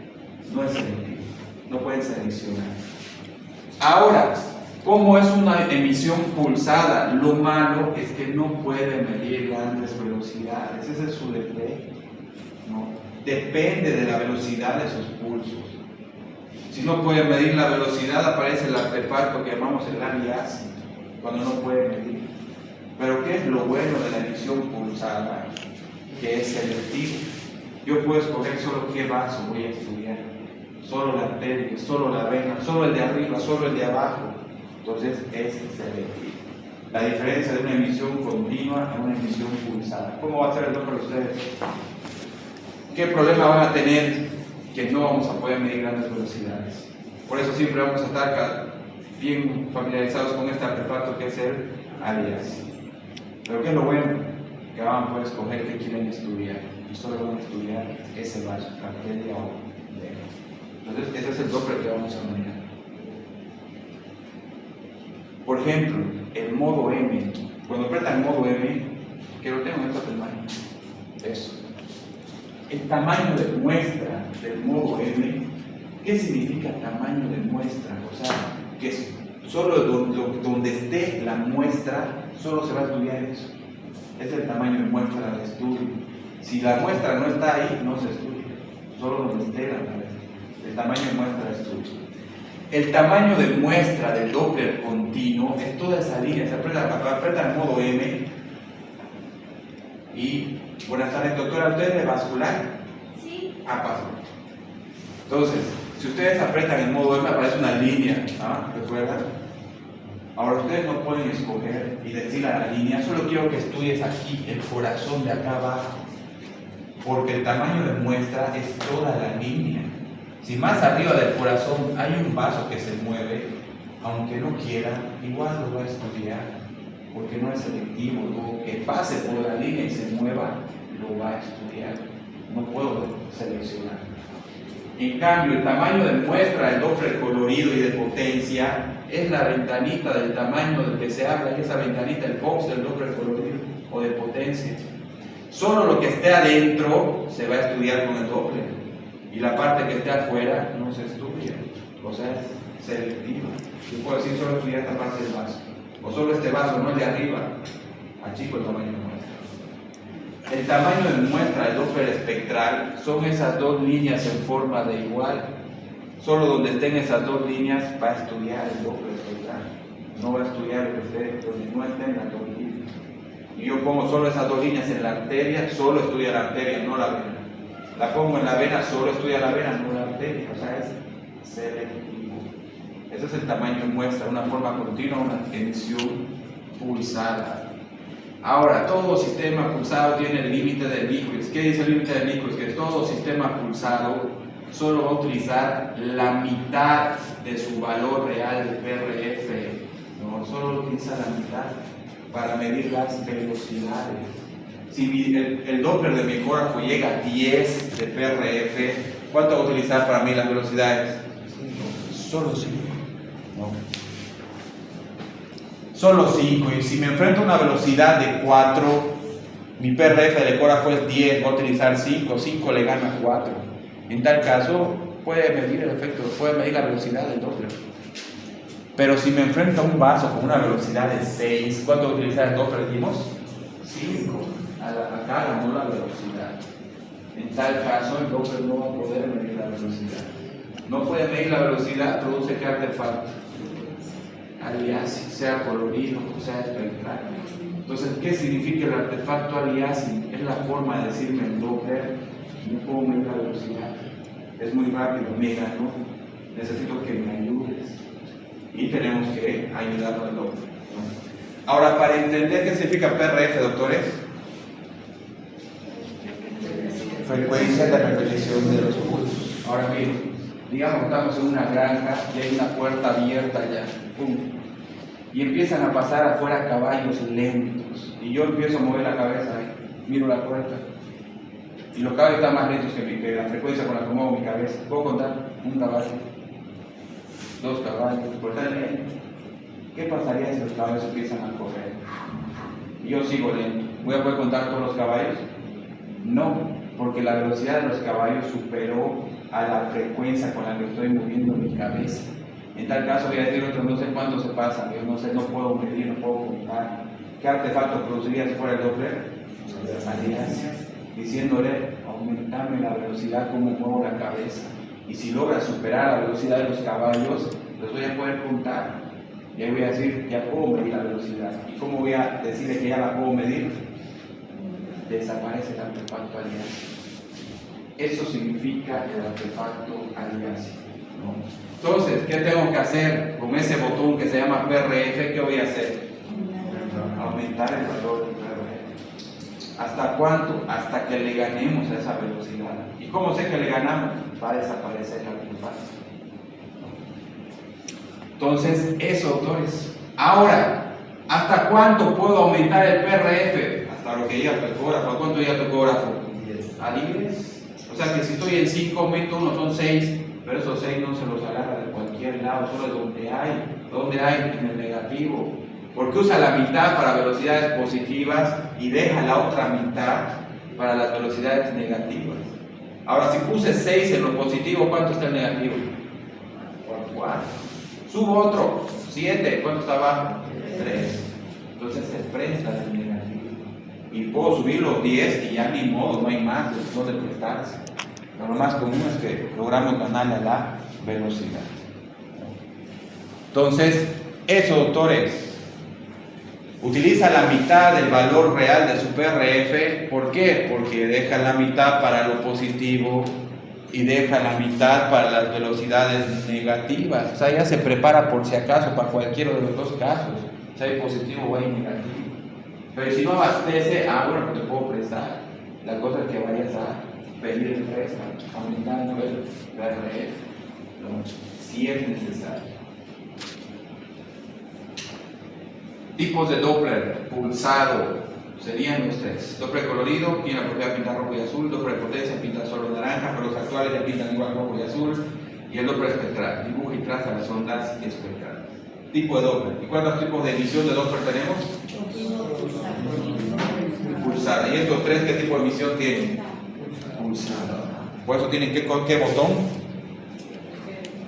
No es selectivo, no pueden seleccionar. Ahora, ¿cómo es una emisión pulsada? Lo malo es que no puede medir grandes velocidades. Ese es su defecto, ¿no? Depende de la velocidad de sus pulsos. Si no puede medir la velocidad, aparece el artefacto que llamamos el alias, cuando no puede medir. Pero ¿qué es lo bueno de la emisión pulsada? Que es selectivo. Yo puedo escoger solo qué vaso voy a estudiar. Solo la arteria, solo la vena, solo el de arriba, solo el de abajo. Entonces es selectivo. La diferencia de una emisión continua a una emisión pulsada. ¿Cómo va a ser el Doppler para ustedes? ¿Qué problema van a tener? Que no vamos a poder medir grandes velocidades. Por eso siempre vamos a estar bien familiarizados con este artefacto que es el alias. Pero ¿qué es lo bueno? Que van a poder escoger qué quieren estudiar. Y solo van a estudiar ese vaso, arteria o vena. Entonces ese es el Doppler que vamos a manejar. Por ejemplo, el modo M. Cuando apretan el modo M, que lo tengo en esta tamaño. Eso. El tamaño de muestra del modo M. ¿Qué significa tamaño de muestra? O sea, que solo donde esté la muestra, solo se va a estudiar eso. Es el tamaño de muestra de estudio. Si la muestra no está ahí, no se estudia. Solo donde esté la muestra. El tamaño de muestra de estudio. El tamaño de muestra del Doppler continuo es toda esa línea. Se aprieta el modo M. Y, buenas tardes, doctora, ¿usted es de vascular? Sí. Pasó. Entonces, si ustedes apretan el modo M, aparece una línea. ¿Recuerdan? Ahora ustedes no pueden escoger y decir a la línea, solo quiero que estudies aquí, el corazón de acá abajo. porque el tamaño de muestra es toda la línea. Si más arriba del corazón hay un vaso que se mueve, aunque no quiera, igual lo va a estudiar, porque no es selectivo. Lo que pase por la línea y se mueva, lo va a estudiar. No puedo seleccionar. En cambio, el tamaño de muestra, el Doppler colorido y de potencia, es la ventanita del tamaño del que se habla, y esa ventanita, el box del Doppler colorido o de potencia. Solo lo que esté adentro se va a estudiar con el Doppler, y la parte que esté afuera no se estudia, o sea, es selectiva. Yo puedo decir solo estudiar esta parte del vaso, o solo este vaso, no el de arriba, achico el tamaño de muestra. El tamaño de muestra, el Doppler espectral, son esas dos líneas en forma de igual. Solo donde estén esas dos líneas va a estudiar el Doppler espectral. No va a estudiar el efecto, donde no estén las dos líneas. Y yo pongo solo esas dos líneas en la arteria, solo estudia la arteria, no la vena. La pongo en la vena, solo estudia la vena, no la arteria. O sea, es selectivo. Ese es el tamaño de muestra, una forma continua, una tensión pulsada. Ahora, todo sistema pulsado tiene el límite de Liquids. ¿Qué dice el límite de Liquids? Que todo sistema pulsado solo va a utilizar la mitad de su valor real de PRF. No, solo utiliza la mitad para medir las velocidades. Si el Doppler de mi ecógrafo llega a 10 de PRF, ¿cuánto va a utilizar para medir las velocidades? Solo 5. No. Solo 5, y si me enfrento a una velocidad de 4, mi PRF del ecógrafo es 10, voy a utilizar 5, 5 le gana 4. En tal caso, puede medir el efecto, puede medir la velocidad del Doppler. Pero si me enfrento a un vaso con una velocidad de 6, ¿cuánto voy a utilizar el Doppler? Dijimos 5, acá ganó la velocidad. En tal caso, el Doppler no va a poder medir la velocidad. No puede medir la velocidad, produce qué artefacto. Aliasing, sea colorido o sea espectral. Entonces, ¿qué significa el artefacto aliasing? Es la forma de decirme el Doppler, no puedo medir la velocidad, es muy rápido, me ganó, necesito que me ayudes. Y tenemos que ayudarlo al Doppler. Ahora, para entender qué significa PRF, doctores, frecuencia de repetición de los pulsos. Ahora miren, digamos que estamos en una granja y hay una puerta abierta allá, ¡pum! Y empiezan a pasar afuera caballos lentos, y yo empiezo a mover la cabeza ahí, miro la puerta, y los caballos están más lentos que la frecuencia con la que muevo mi cabeza. ¿Puedo contar? Un caballo, 2 caballos, por estar lento. ¿Qué pasaría si los caballos empiezan a correr? Y yo sigo lento. ¿Voy a poder contar todos los caballos? No, porque la velocidad de los caballos superó a la frecuencia con la que estoy moviendo mi cabeza. En tal caso voy a decir otro, no sé cuánto se pasa, yo no sé, no puedo medir, no puedo contar. ¿Qué artefacto produciría si fuera el Doppler? Alianza, diciéndole, aumentame la velocidad como muevo la cabeza. Y si logra superar la velocidad de los caballos, los voy a poder contar. Y ahí voy a decir, ya puedo medir la velocidad. ¿Y cómo voy a decirle que ya la puedo medir? Desaparece el artefacto alianza. Eso significa el artefacto alianza, ¿no? Entonces, ¿qué tengo que hacer con ese botón que se llama PRF? ¿Qué voy a hacer? Aumentar el valor del PRF. ¿Hasta cuánto? Hasta que le ganemos a esa velocidad. ¿Y cómo sé que le ganamos? Va a desaparecer el artefacto. Entonces, eso, doctores. Ahora, ¿hasta cuánto puedo aumentar el PRF? Hasta lo que llega tu ecógrafo. ¿A cuánto llega tu ecógrafo? A 10. O sea que si estoy en 5, aumento 1, son 6. Pero esos 6 no se los agarra de cualquier lado, solo de donde hay. ¿Dónde hay? En el negativo. Porque usa la mitad para velocidades positivas y deja la otra mitad para las velocidades negativas. Ahora, si puse 6 en lo positivo, ¿cuánto está el negativo? 4. Subo otro, 7, ¿cuánto está abajo? 3. Entonces se presta del negativo. Y puedo subir los 10 y ya ni modo, no hay más, no de prestarse. Pero lo más común es que logramos ganarle a la velocidad. Entonces, eso, doctores, utiliza la mitad del valor real de su PRF. ¿Por qué? Porque deja la mitad para lo positivo y deja la mitad para las velocidades negativas. O sea, ya se prepara por si acaso para cualquiera de los dos casos, sea positivo o hay negativo. Pero si no abastece, bueno, te puedo prestar. La cosa es que vayas a pedir el préstamo, aumentando el PRF, ¿no? Si es necesario. Tipos de Doppler pulsado serían los tres. Doppler colorido, tiene la propiedad de pintar rojo y azul. Doppler potencia, pinta solo naranja, pero los actuales ya pintan igual rojo y azul. Y el Doppler espectral, dibuja y traza las ondas espectrales. Tipo de Doppler. ¿Y cuántos tipos de emisión de Doppler tenemos? Pulsada. ¿Y estos tres qué tipo de emisión tienen? Pulsada. Por eso tienen ¿qué botón?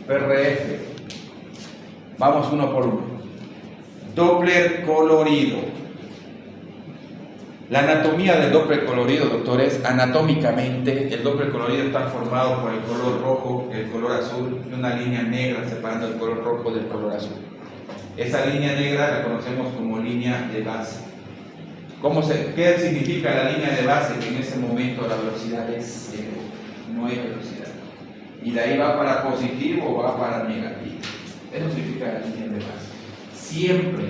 PRF. Vamos uno por uno. Doppler colorido. La anatomía del Doppler colorido, doctores, anatómicamente el Doppler colorido está formado por el color rojo, el color azul y una línea negra separando el color rojo del color azul. Esa línea negra la conocemos como línea de base. ¿Qué significa la línea de base? Que en ese momento la velocidad es cero, no hay velocidad. Y de ahí va para positivo o va para negativo. Eso significa la línea de base. Siempre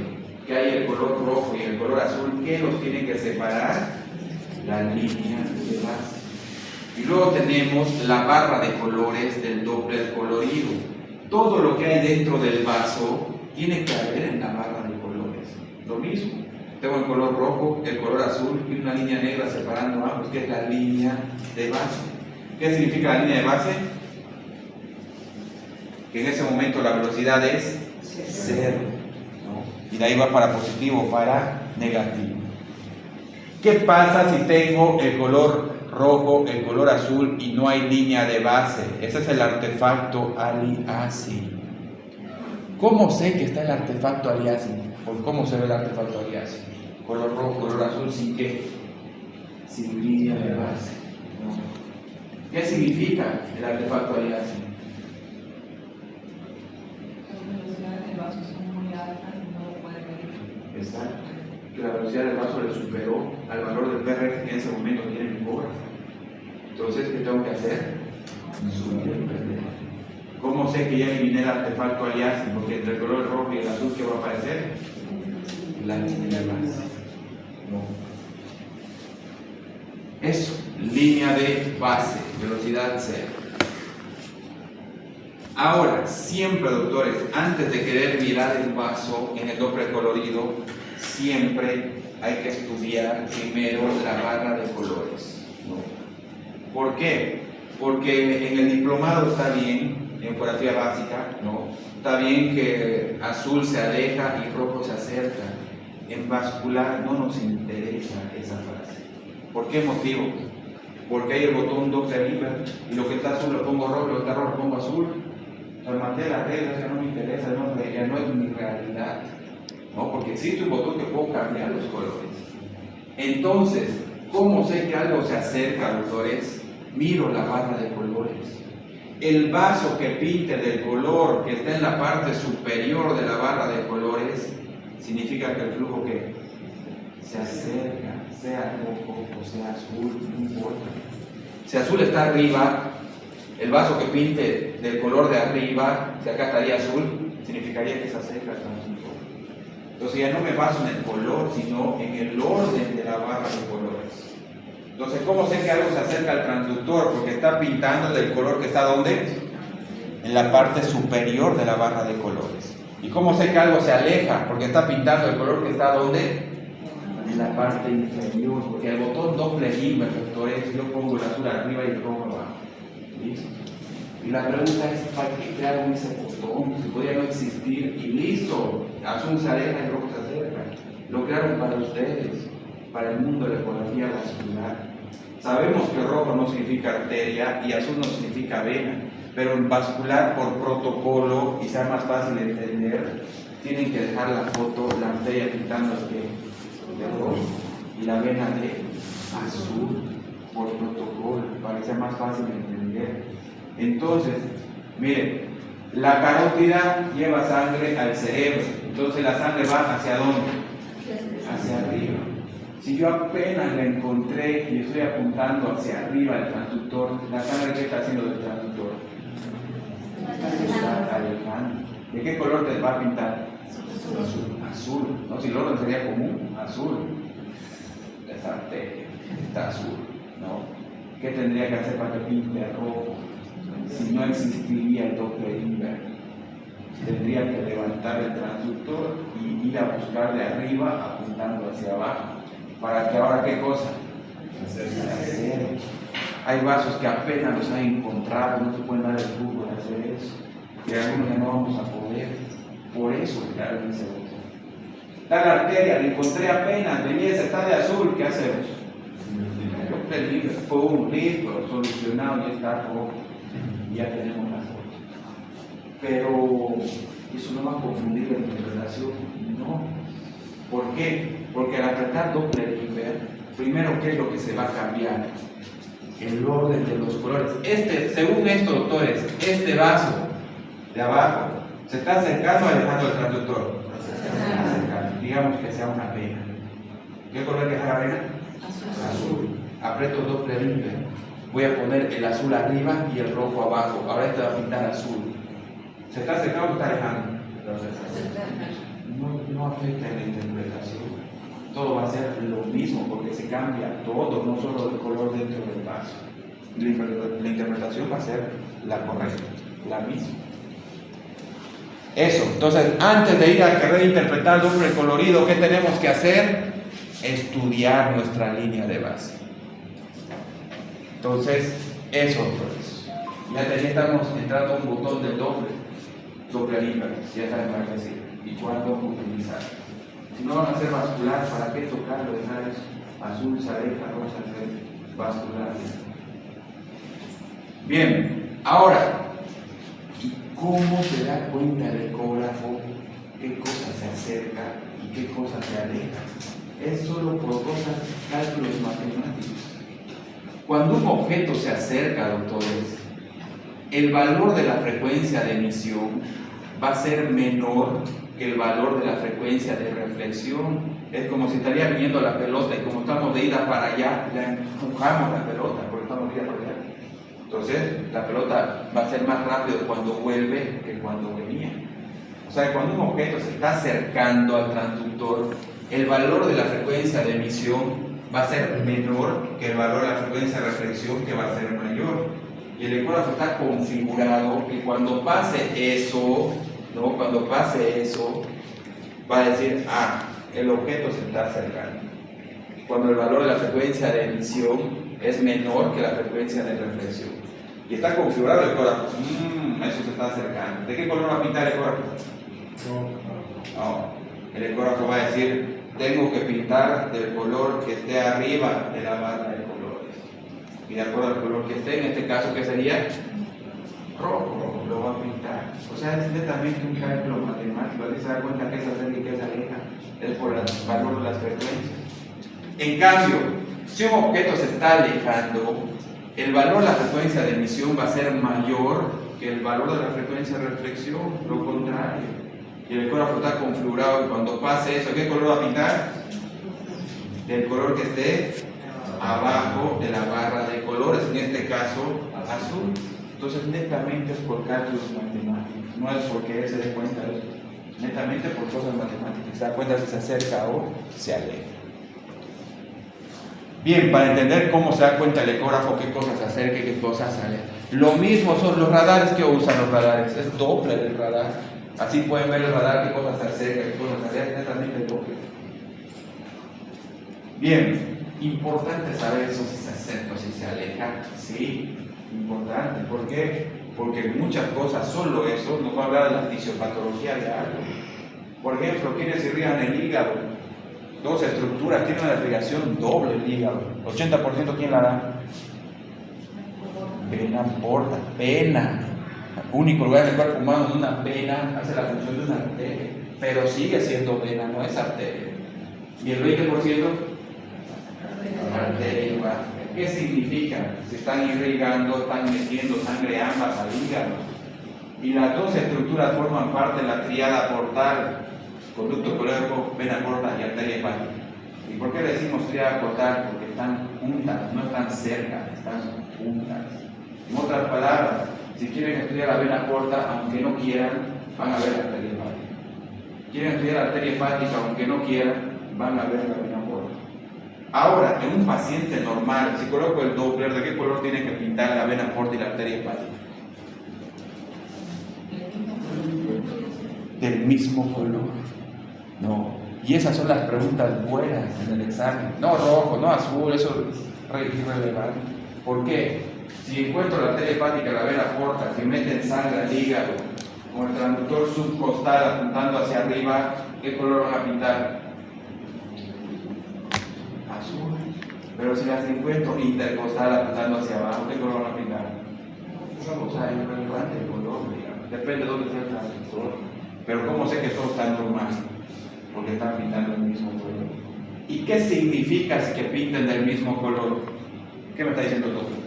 que hay el color rojo y el color azul, ¿qué los tiene que separar? La línea de base. Y luego tenemos la barra de colores del Doppler colorido. Todo lo que hay dentro del vaso tiene que haber en la barra de colores. Lo mismo. Tengo el color rojo, el color azul y una línea negra separando ambos, que es la línea de base. ¿Qué significa la línea de base? Que en ese momento la velocidad es cero. Y de ahí va para positivo o para negativo. ¿Qué pasa si tengo el color rojo, el color azul y no hay línea de base? Ese es el artefacto aliasing. ¿Cómo sé que está el artefacto aliasing? ¿Por cómo se ve el artefacto aliasing? Color rojo, color azul, ¿sin qué? Sin línea de base. ¿No? ¿Qué significa el artefacto aliasing? Exacto. Que la velocidad del vaso le superó al valor del PRF que en ese momento tiene mi cobra. Entonces, ¿qué tengo que hacer? Subir el PRF. ¿Cómo sé que ya eliminé el artefacto aliasing? Porque entre el color rojo y el azul, ¿qué va a aparecer? La línea de base. No. Eso, línea de base, velocidad cero. Ahora, siempre, doctores, antes de querer mirar el vaso en el Doppler colorido, siempre hay que estudiar primero la barra de colores, ¿no? ¿Por qué? Porque en el diplomado está bien, en geografía básica, ¿no? Está bien que azul se aleja y rojo se acerca. En vascular no nos interesa esa frase. ¿Por qué motivo? Porque hay el botón Doppler Inverse y lo que está azul lo pongo rojo, lo que está rojo lo pongo azul. Maté las reglas, ya no me interesa, ya no es mi realidad, ¿no? Porque existe un botón que puedo cambiar los colores. Entonces, ¿cómo sé que algo se acerca, doctores? Miro la barra de colores. El vaso que pinte del color que está en la parte superior de la barra de colores significa que el flujo que se acerca, sea rojo o sea azul, no importa. Si azul está arriba, el vaso que pinte del color de arriba, si acá estaría azul, significaría que se acerca al transductor. Entonces ya no me baso en el color, sino en el orden de la barra de colores. Entonces, ¿cómo sé que algo se acerca al transductor? Porque está pintando del color que está ¿dónde? En la parte superior de la barra de colores. ¿Y cómo sé que algo se aleja? Porque está pintando el color que está ¿dónde? En la parte inferior. Porque el botón Doppler Inverse, doctores, yo pongo el azul arriba y el rojo abajo. ¿Listo? Y la pregunta es, ¿para qué crearon ese botón? Si podría no existir y listo, azul se aleja y rojo se acerca. Lo crearon para ustedes, para el mundo de la ecografía vascular. Sabemos que rojo no significa arteria y azul no significa vena, pero en vascular, por protocolo, y sea más fácil de entender, tienen que dejar la foto, la arteria pintando de rojo y la vena de azul, por protocolo, para que sea más fácil de entender. Entonces, miren, la carótida lleva sangre al cerebro, entonces la sangre va ¿hacia dónde? Hacia arriba. Si yo apenas la encontré y estoy apuntando hacia arriba del transductor, la sangre ¿qué está haciendo del transductor? Se está alejando. ¿De qué color te va a pintar? Azul. ¿No? Si el orden sería común, azul. Esa arteria está azul. ¿no? ¿Qué tendría que hacer para que pinte rojo? Si no existiría el Doppler inverso, tendría que levantar el transductor y ir a buscar de arriba apuntando hacia abajo. ¿Para que ahora qué cosa? Se acerque. Hay vasos que apenas los han encontrado, no se pueden dar el lujo de hacer eso. Y algunos ya no vamos a poder. Por eso crearon ese botón. Está la arteria, la encontré apenas, belleza, está de azul, ¿qué hacemos? Doppler inverso, fue un listo, solucionado, ya está rojo. Ya tenemos la foto. Pero eso no va a confundir la interpretación, no. ¿Por qué? Porque al apretar Doppler inverso, primero, ¿qué es lo que se va a cambiar? El orden de los colores. Según esto, doctores, este vaso de abajo se está acercando o alejando el transductor. Se está acercando. Digamos que sea una pena. ¿Qué color es la pena? Azul. Aprieto Doppler inverso. Voy a poner el azul arriba y el rojo abajo. Ahora este va a pintar azul. ¿Se está acercando o está alejando? No afecta en la interpretación. Todo va a ser lo mismo porque se cambia todo, no solo el color dentro del vaso. La interpretación va a ser la correcta, la misma. Eso, entonces antes de ir a querer interpretar Doppler colorido, ¿qué tenemos que hacer? Estudiar nuestra línea de base. Entonces, eso pues. Ya estamos entrando a un botón del Doppler inverso, ya saben para qué decir y cuándo utilizar. Si no van a ser vascular, ¿para qué tocarlo? Dejar eso. Azul se aleja, rosa se vascular. Bien, ahora, ¿cómo se da cuenta el ecógrafo qué cosa se acerca y qué cosa se aleja? Es solo por cálculos matemáticos. Cuando un objeto se acerca, doctores, el valor de la frecuencia de emisión va a ser menor que el valor de la frecuencia de reflexión. Es como si estaría viniendo la pelota y como estamos de ida para allá, ya empujamos la pelota porque estamos de ida para allá. Entonces, la pelota va a ser más rápido cuando vuelve que cuando venía. O sea, cuando un objeto se está acercando al transductor, el valor de la frecuencia de emisión va a ser menor que el valor de la frecuencia de reflexión, que va a ser mayor. Y el ecógrafo está configurado que cuando pase eso, ¿no? Cuando pase eso, va a decir, el objeto se está acercando. Cuando el valor de la frecuencia de emisión es menor que la frecuencia de reflexión. Y está configurado el ecógrafo. Eso se está acercando. ¿De qué color va a pintar el ecógrafo? No. El ecógrafo va a decir, tengo que pintar del color que esté arriba de la barra de colores. Y de acuerdo al color que esté, en este caso, ¿qué sería? Rojo, lo va a pintar. O sea, es netamente un cálculo matemático. Ahí se da cuenta que es acerca y que es aleja. Es por el valor de las frecuencias. En cambio, si un objeto se está alejando, el valor de la frecuencia de emisión va a ser mayor que el valor de la frecuencia de reflexión, lo contrario. Y el ecógrafo está configurado y cuando pase eso, ¿qué color va a pintar? Del color que esté abajo de la barra de colores, en este caso azul. Entonces netamente es por cálculos matemáticos, no es porque él se dé cuenta de eso, netamente por cosas matemáticas, se da cuenta si se acerca o se aleja. Bien, para entender cómo se da cuenta el ecógrafo, qué cosas se acerca y qué cosas se aleja. Lo mismo son los radares. que usan los radares, es Doppler el radar. Así pueden ver el radar, qué cosas se acerca, qué cosas se aleja, netamente Doppler. Bien, importante saber eso, si se acerca o si se aleja. Sí, importante. ¿Por qué? Porque muchas cosas, solo eso, nos va a hablar de la fisiopatología de algo. Por ejemplo, ¿quiénes irrigan el hígado? Dos estructuras tienen una irrigación doble el hígado. 80% ¿quién la da? Vena porta, vena. Único lugar en el cuerpo humano donde una vena hace la función de una arteria, pero sigue siendo vena, no es arteria. Y el 20% arteria igual. ¿Qué significa? Se están irrigando, están metiendo sangre ambas al hígado. Y las dos estructuras forman parte de la tríada portal: conducto colédoco, vena porta y arteria hepática. ¿Y por qué le decimos tríada portal? Porque están juntas, no están cerca, están juntas. En otras palabras, si quieren estudiar la vena porta, aunque no quieran, van a ver la arteria hepática. Quieren estudiar la arteria hepática, aunque no quieran, van a ver la vena porta. Ahora, en un paciente normal, si coloco el Doppler, ¿de qué color tiene que pintar la vena porta y la arteria hepática? Del mismo color. No. Y esas son las preguntas buenas en el examen. No rojo, no azul, eso es irrelevante. ¿Por qué? Si encuentro la arteria hepática, la vena porta, que meten sangre al hígado, con el transductor subcostal apuntando hacia arriba, ¿qué color van a pintar? Azul. Pero si las encuentro intercostal apuntando hacia abajo, ¿qué color van a pintar? O sea, es irrelevante el color, digamos. Depende de dónde esté el transductor. Pero ¿cómo sé que todo está normal? Porque están pintando el mismo color. ¿Y qué significa que pinten del mismo color? ¿Qué me está diciendo el doctor?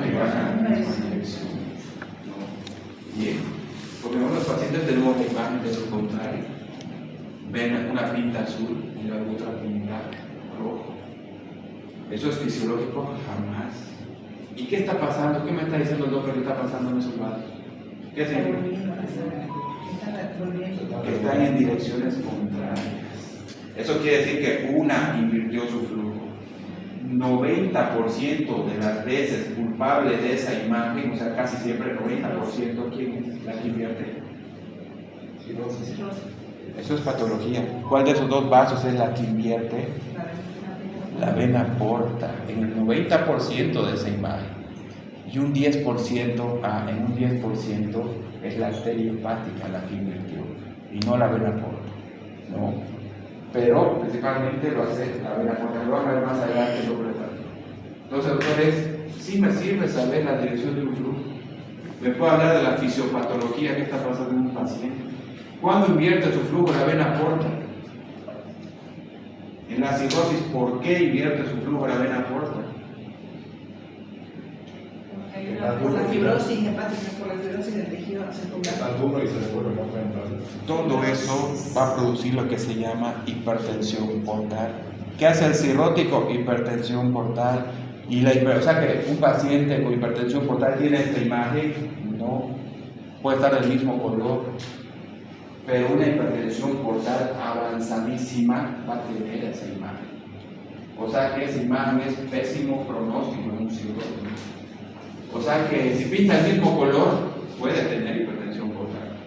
Que bajan en la misma dirección. Bien, porque los pacientes tenemos la imagen de lo contrario. Ven una pinta azul y la otra pinta rojo. ¿Eso es fisiológico? Jamás. ¿Y qué está pasando? ¿Qué me está diciendo el doctor que está pasando en esos vasos? ¿Qué significa? Que están en direcciones contrarias. Eso quiere decir que una invirtió su flujo. 90% de las veces culpable de esa imagen, o sea, casi siempre 90%, ¿quién es la que invierte? Eso es patología. ¿Cuál de esos dos vasos es la que invierte? La vena porta, en el 90% de esa imagen. Y un 10%, en un 10% es la arteria hepática la que invirtió, y no la vena porta. No. Pero principalmente lo hace la vena porta, lo vamos a ver más adelante el doble hepático. Entonces, doctores, sí me sirve saber la dirección de un flujo. Me puedo hablar de la fisiopatología que está pasando en un paciente. ¿Cuándo invierte su flujo la vena porta? En la cirrosis, ¿por qué invierte su flujo la vena porta? Por la fibrosis hepática, por la fibrosis del tejido circunflejo. Todo eso va a producir lo que se llama hipertensión portal. ¿Qué hace el cirrótico? Hipertensión portal. O sea que un paciente con hipertensión portal tiene esta imagen, no, puede estar del mismo color, pero una hipertensión portal avanzadísima va a tener esa imagen. O sea que esa imagen es pésimo pronóstico en un cirrótico. O sea que si pinta el mismo color, puede tener hipertensión portal.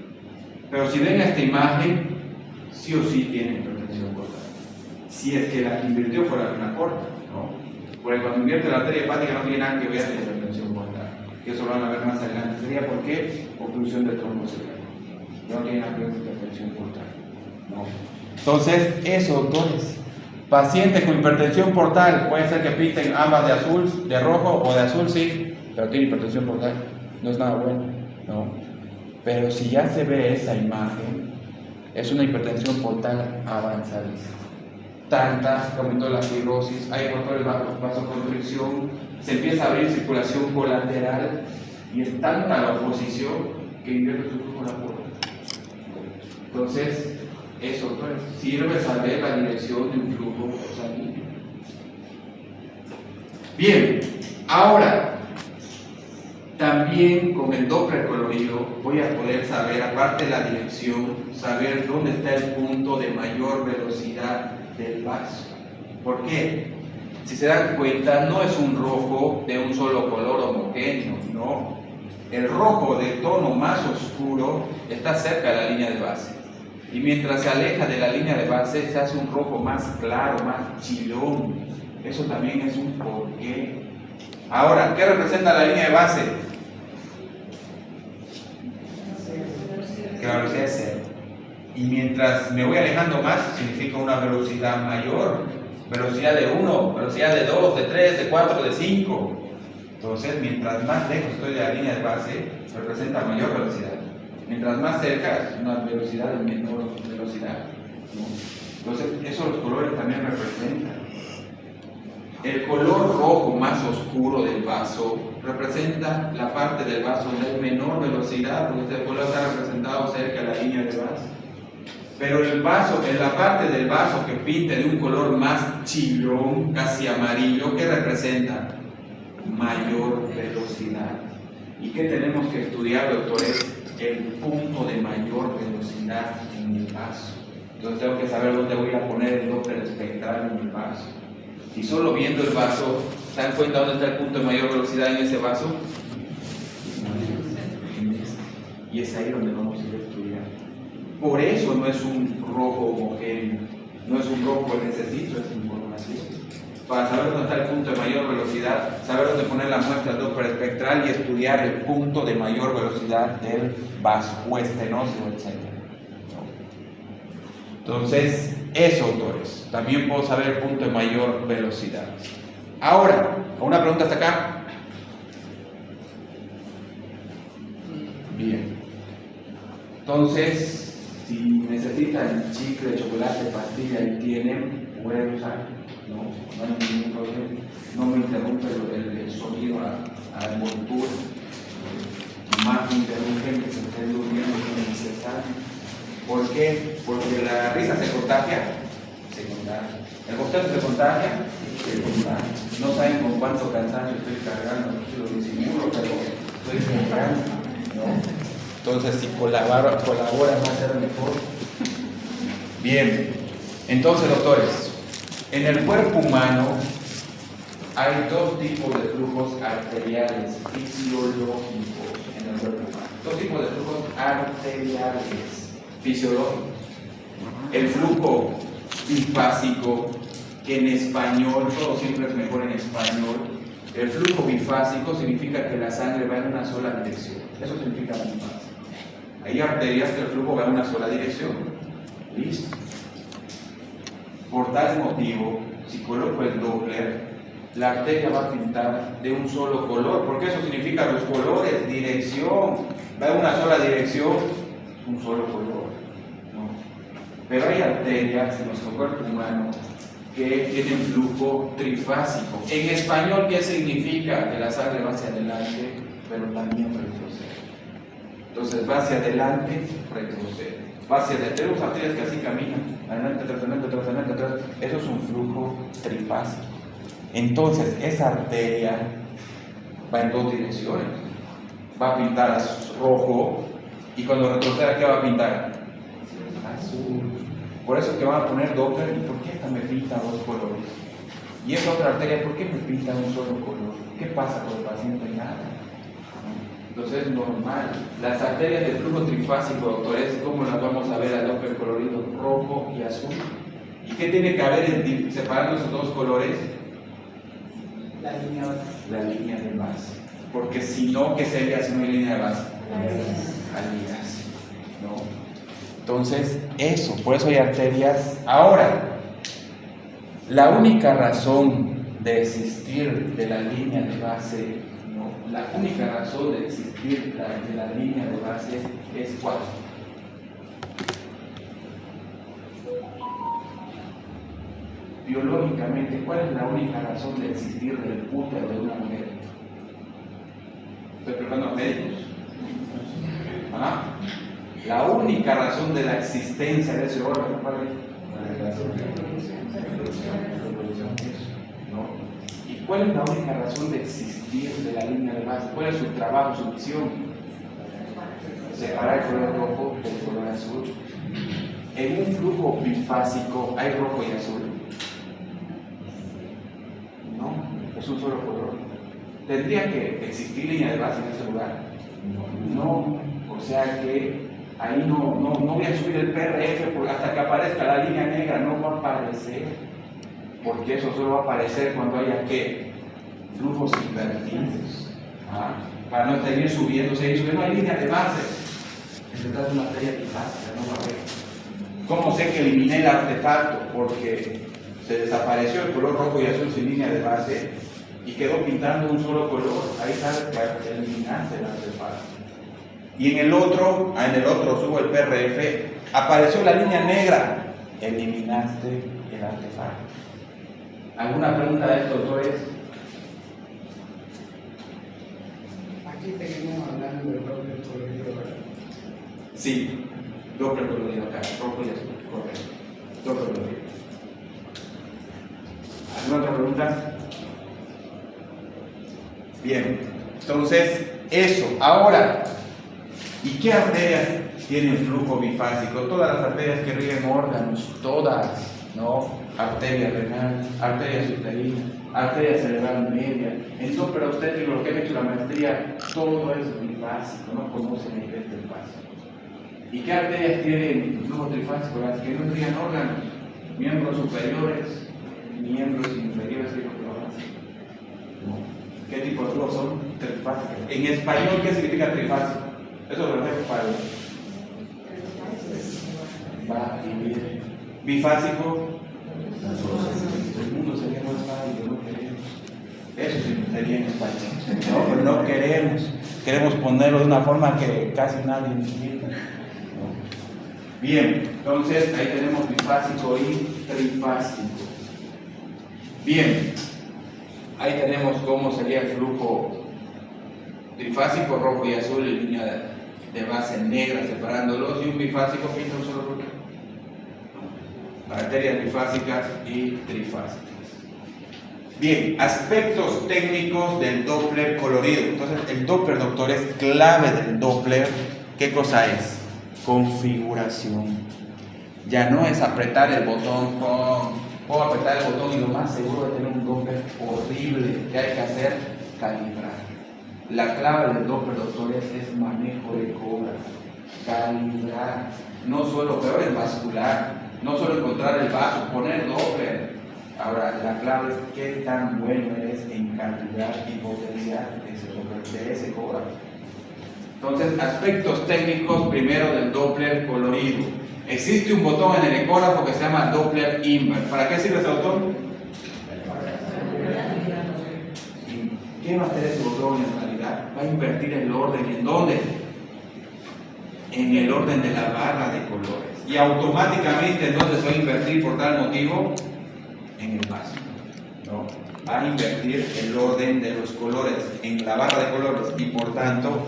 Pero si ven esta imagen, sí o sí tiene hipertensión portal. Si es que la que invirtió fue la vena porta, ¿no? Porque cuando invierte la arteria hepática no tiene nada que ver con la hipertensión portal. Que eso lo van a ver más adelante. ¿Sería por qué? Obstrucción del trombo cerebral. No tiene nada que ver con hipertensión portal. ¿No? Entonces, eso, doctores. Pacientes con hipertensión portal, puede ser que pinten ambas de azul, de rojo o de azul, sí, pero tiene hipertensión portal. No es nada bueno, ¿no? Pero si ya se ve esa imagen, es una hipertensión portal avanzadísima. Tanta que aumentó la fibrosis, hay motores vasoconstricción, se empieza a abrir circulación colateral y es tanta la oposición que invierte su flujo la porta. Entonces, eso pues, sirve saber la dirección de un flujo sanguíneo. Bien, ahora también con el Doppler colorido voy a poder saber, aparte de la dirección, saber dónde está el punto de mayor velocidad del vaso. ¿Por qué? Si se dan cuenta, no es un rojo de un solo color homogéneo, no. El rojo de tono más oscuro está cerca de la línea de base. Y mientras se aleja de la línea de base, se hace un rojo más claro, más chillón. Eso también es un porqué. Ahora, ¿qué representa la línea de base? Que la velocidad es cero. Y mientras me voy alejando más, significa una velocidad mayor. Velocidad de 1, velocidad de 2, de 3, de 4, de 5. Entonces, mientras más lejos estoy de la línea de base, representa mayor velocidad. Mientras más cerca, es una velocidad de menor velocidad, ¿no? Entonces, eso los colores también representan. El color rojo más oscuro del vaso representa la parte del vaso de menor velocidad, porque este color está representado cerca de la línea de base. Pero el vaso, en la parte del vaso que pinte de un color más chillón, casi amarillo, ¿qué representa? Mayor velocidad. ¿Y qué tenemos que estudiar, doctores? El punto de mayor velocidad en el vaso. Entonces tengo que saber dónde voy a poner el Doppler espectral en el vaso. Y solo viendo el vaso, ¿se dan cuenta dónde está el punto de mayor velocidad en ese vaso? Y es ahí donde vamos a ir a estudiar. Por eso no es un rojo homogéneo, no es un rojo que necesito esa información. Para saber dónde está el punto de mayor velocidad, saber dónde poner la muestra del Doppler espectral y estudiar el punto de mayor velocidad del vaso, o estenóseo, etc. Entonces, eso, autores. También puedo saber el punto de mayor velocidad. Ahora, ¿alguna pregunta hasta acá? Bien. Entonces, si necesitan chicle, chocolate, pastilla y tienen, pueden usar. No hay ningún problema. No me interrumpe el sonido a la envoltura. Más me interrumpen que se estén durmiendo sin necesario. ¿Por qué? Porque la risa se contagia. Se contagia. El bostezo se contagia. Se contagia. No saben con cuánto cansancio estoy cargando. Lo disimulo, pero estoy cargando. ¿No? Entonces, si colaboran, va a ser mejor. Bien. Entonces, doctores, en el cuerpo humano hay dos tipos de flujos arteriales fisiológicos en el cuerpo humano. Dos tipos de flujos arteriales fisiológicos. El flujo bifásico, que en español, todo siempre es mejor en español. El flujo bifásico significa que la sangre va en una sola dirección. Eso significa bifásico. Hay arterias que el flujo va en una sola dirección. ¿Listo? Por tal motivo, si coloco el Doppler, la arteria va a pintar de un solo color, porque eso significa los colores, dirección, va en una sola dirección, un solo color. ¿No? Pero hay arterias en nuestro cuerpo humano que tienen flujo trifásico. En español, ¿qué significa? Que la sangre va hacia adelante, pero también retrocede. Entonces va hacia adelante, retrocede. Va hacia adelante. Tenemos arterias que así caminan, adelante, atrás. Eso es un flujo trifásico. Entonces, esa arteria va en dos direcciones. Va a pintar rojo y cuando retroceda, ¿qué va a pintar? Azul. Por eso es que van a poner Doppler. ¿Y por qué esta me pinta dos colores? Y esa otra arteria, ¿por qué me pinta un solo color? ¿Qué pasa con el paciente? Nada. Entonces es normal. Las arterias del flujo trifásico, doctores, ¿cómo las vamos a ver al Doppler colorido? Rojo y azul. ¿Y qué tiene que haber separando esos dos colores? La línea de base. Porque si no, ¿qué sería si no hay línea de base? Alías. ¿No? Entonces, eso, por eso hay arterias. Ahora, la única razón de existir de la línea de base, ¿no? La única razón de existir de la línea de base es ¿cuál? Biológicamente, ¿cuál es la única razón de existir del útero de una mujer? Estoy preguntando a médicos. ¿Ah? La única razón de la existencia de ese órgano, ¿cuál es? ¿No? ¿Y cuál es la única razón de existir de la línea de base? ¿Cuál es su trabajo, su misión? Separar el color rojo del color azul. En un flujo bifásico hay rojo y azul. No, es un solo color. ¿Tendría que existir línea de base en ese lugar? No, o sea que ahí no voy a subir el PRF porque hasta que aparezca la línea negra no va a aparecer, porque eso solo va a aparecer cuando haya ¿qué? Flujos invertidos. Para no seguir subiendo, no hay línea de base. Se trata de una arteria bifásica, no va a haber. ¿Cómo sé que eliminé el artefacto? Porque se desapareció el color rojo y azul sin línea de base y quedó pintando un solo color. Ahí sabes que eliminaste el artefacto. Y en el otro subo el PRF, apareció la línea negra, eliminaste el artefacto. ¿Alguna pregunta de estos doctores? Aquí seguimos hablando del Doppler colorido, ¿verdad? Sí, Doppler colorido acá, rojo y azul, correcto. Doppler colorido. ¿Alguna otra pregunta? Bien, entonces, eso. Ahora, ¿y qué arterias tienen flujo bifásico. Todas las arterias que rieguen órganos, todas, ¿no? Arteria renal, arteria uterina, arteria cerebral media. Entonces, pero ustedes, lo que han hecho la maestría, todo es bifásico, no conocen el trifásico. ¿Y qué arterias tienen flujo trifásico? Las que no irrigan órganos, miembros superiores, miembros inferiores, ¿qué tipo de flujo son? Trifásicos. En español, ¿qué significa trifásico? Eso lo dejo para va y viene. Bifásico, el mundo sería más fácil, no queremos. Eso sí sería en español. No, pero no queremos. Queremos ponerlo de una forma que casi nadie entiende. Bien, entonces ahí tenemos bifásico y trifásico. Bien, ahí tenemos cómo sería el flujo trifásico, rojo y azul, en línea de base negra separándolos, y un bifásico pinta un solo rulo. Arterias bifásicas y trifásicas. Bien, aspectos técnicos del Doppler colorido. Entonces, el Doppler, doctor, es clave del Doppler. ¿Qué cosa es? Configuración. Ya no es apretar el botón, puedo apretar el botón y lo más seguro de tener un Doppler horrible. ¿Qué hay que hacer? Calibrar. La clave del Doppler, doctores, es manejo de cobra. Calibrar. No solo, peor es vascular. No solo encontrar el vaso, poner Doppler. Ahora, la clave es qué tan bueno eres en calibrar y potenciar ese Doppler, de ese cobra. Entonces, aspectos técnicos primero del Doppler colorido. Existe un botón en el ecógrafo que se llama Doppler Invert. ¿Para qué sirve ese botón? ¿Qué va a hacer ese botón en realidad? Va a invertir el orden. ¿En dónde? En el orden de la barra de colores. Y automáticamente, ¿en dónde se va a invertir por tal motivo? En el vaso. ¿No? Va a invertir el orden de los colores en la barra de colores y por tanto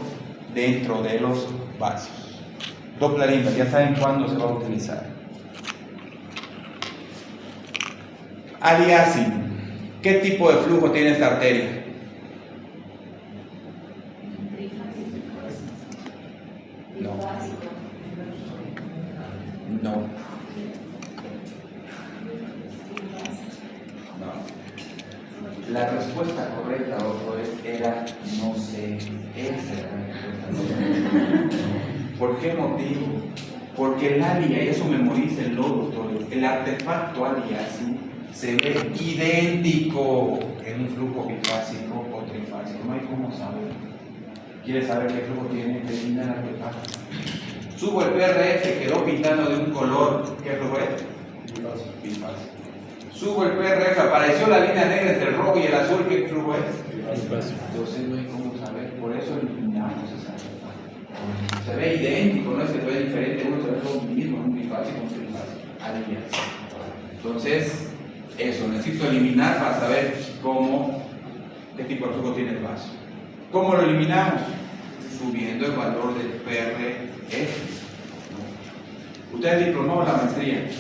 dentro de los vasos. Doppler Invert, ya saben cuándo se va a utilizar. Aliasing. ¿Qué tipo de flujo tiene esta arteria? No. No. La respuesta correcta, ojo, era no sé. Esa era la respuesta correcta. ¿Por qué motivo? Porque el alia, y eso memorícenlo, doctores, el artefacto aliasing se ve idéntico en un flujo bifásico o trifásico. No hay cómo saber. ¿Quieres saber qué flujo tiene? Defina el artefacto. Subo el PRF, quedó pintando de un color. ¿Qué flujo es? Bifásico. Subo el PRF, apareció la línea negra entre el rojo y el azul. ¿Qué flujo es? Bifásico. Entonces no hay cómo saber. Por eso eliminamos esa artefacto. Se ve idéntico, no es que se ve diferente. Uno se ve lo mismo, un bifásico, un trifásico. Entonces, eso, necesito eliminar para saber qué tipo de flujo tiene el vaso. ¿Cómo lo eliminamos? Subiendo el valor del PRF. Usted es diplomado en la maestría.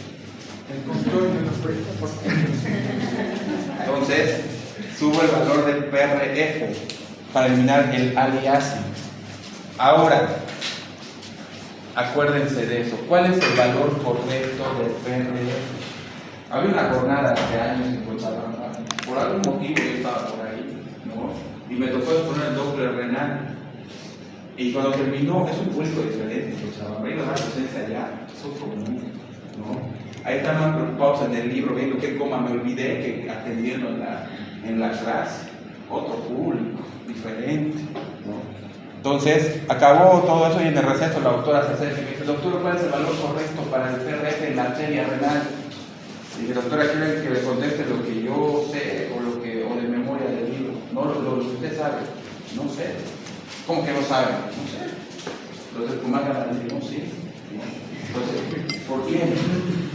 El control de los proyectos. Entonces, subo el valor del PRF para eliminar el aliasing. Ahora, acuérdense de eso. ¿Cuál es el valor correcto del PRF? Había una jornada hace años en Cochabamba. Por algún motivo yo estaba por ahí, ¿no? Y me tocó poner el Doppler renal. Y cuando terminó, es un público diferente en Cochabamba. Hay una docencia allá, son comunes, ¿no? Ahí están más preocupados en el libro, viendo qué coma me olvidé, que atendiendo en la clase. Otro público, diferente, ¿no? Entonces, acabó todo eso y en el receso la doctora se acerca y me dice: doctor, ¿cuál es el valor correcto para el PRF en la arteria renal? Y dije: doctora, ¿quiere que le conteste lo que yo sé o de memoria del libro? No, lo que usted sabe. No sé. ¿Cómo que no sabe? No sé. Entonces, ¿cómo hagan a decir? No sé. Entonces, ¿por qué?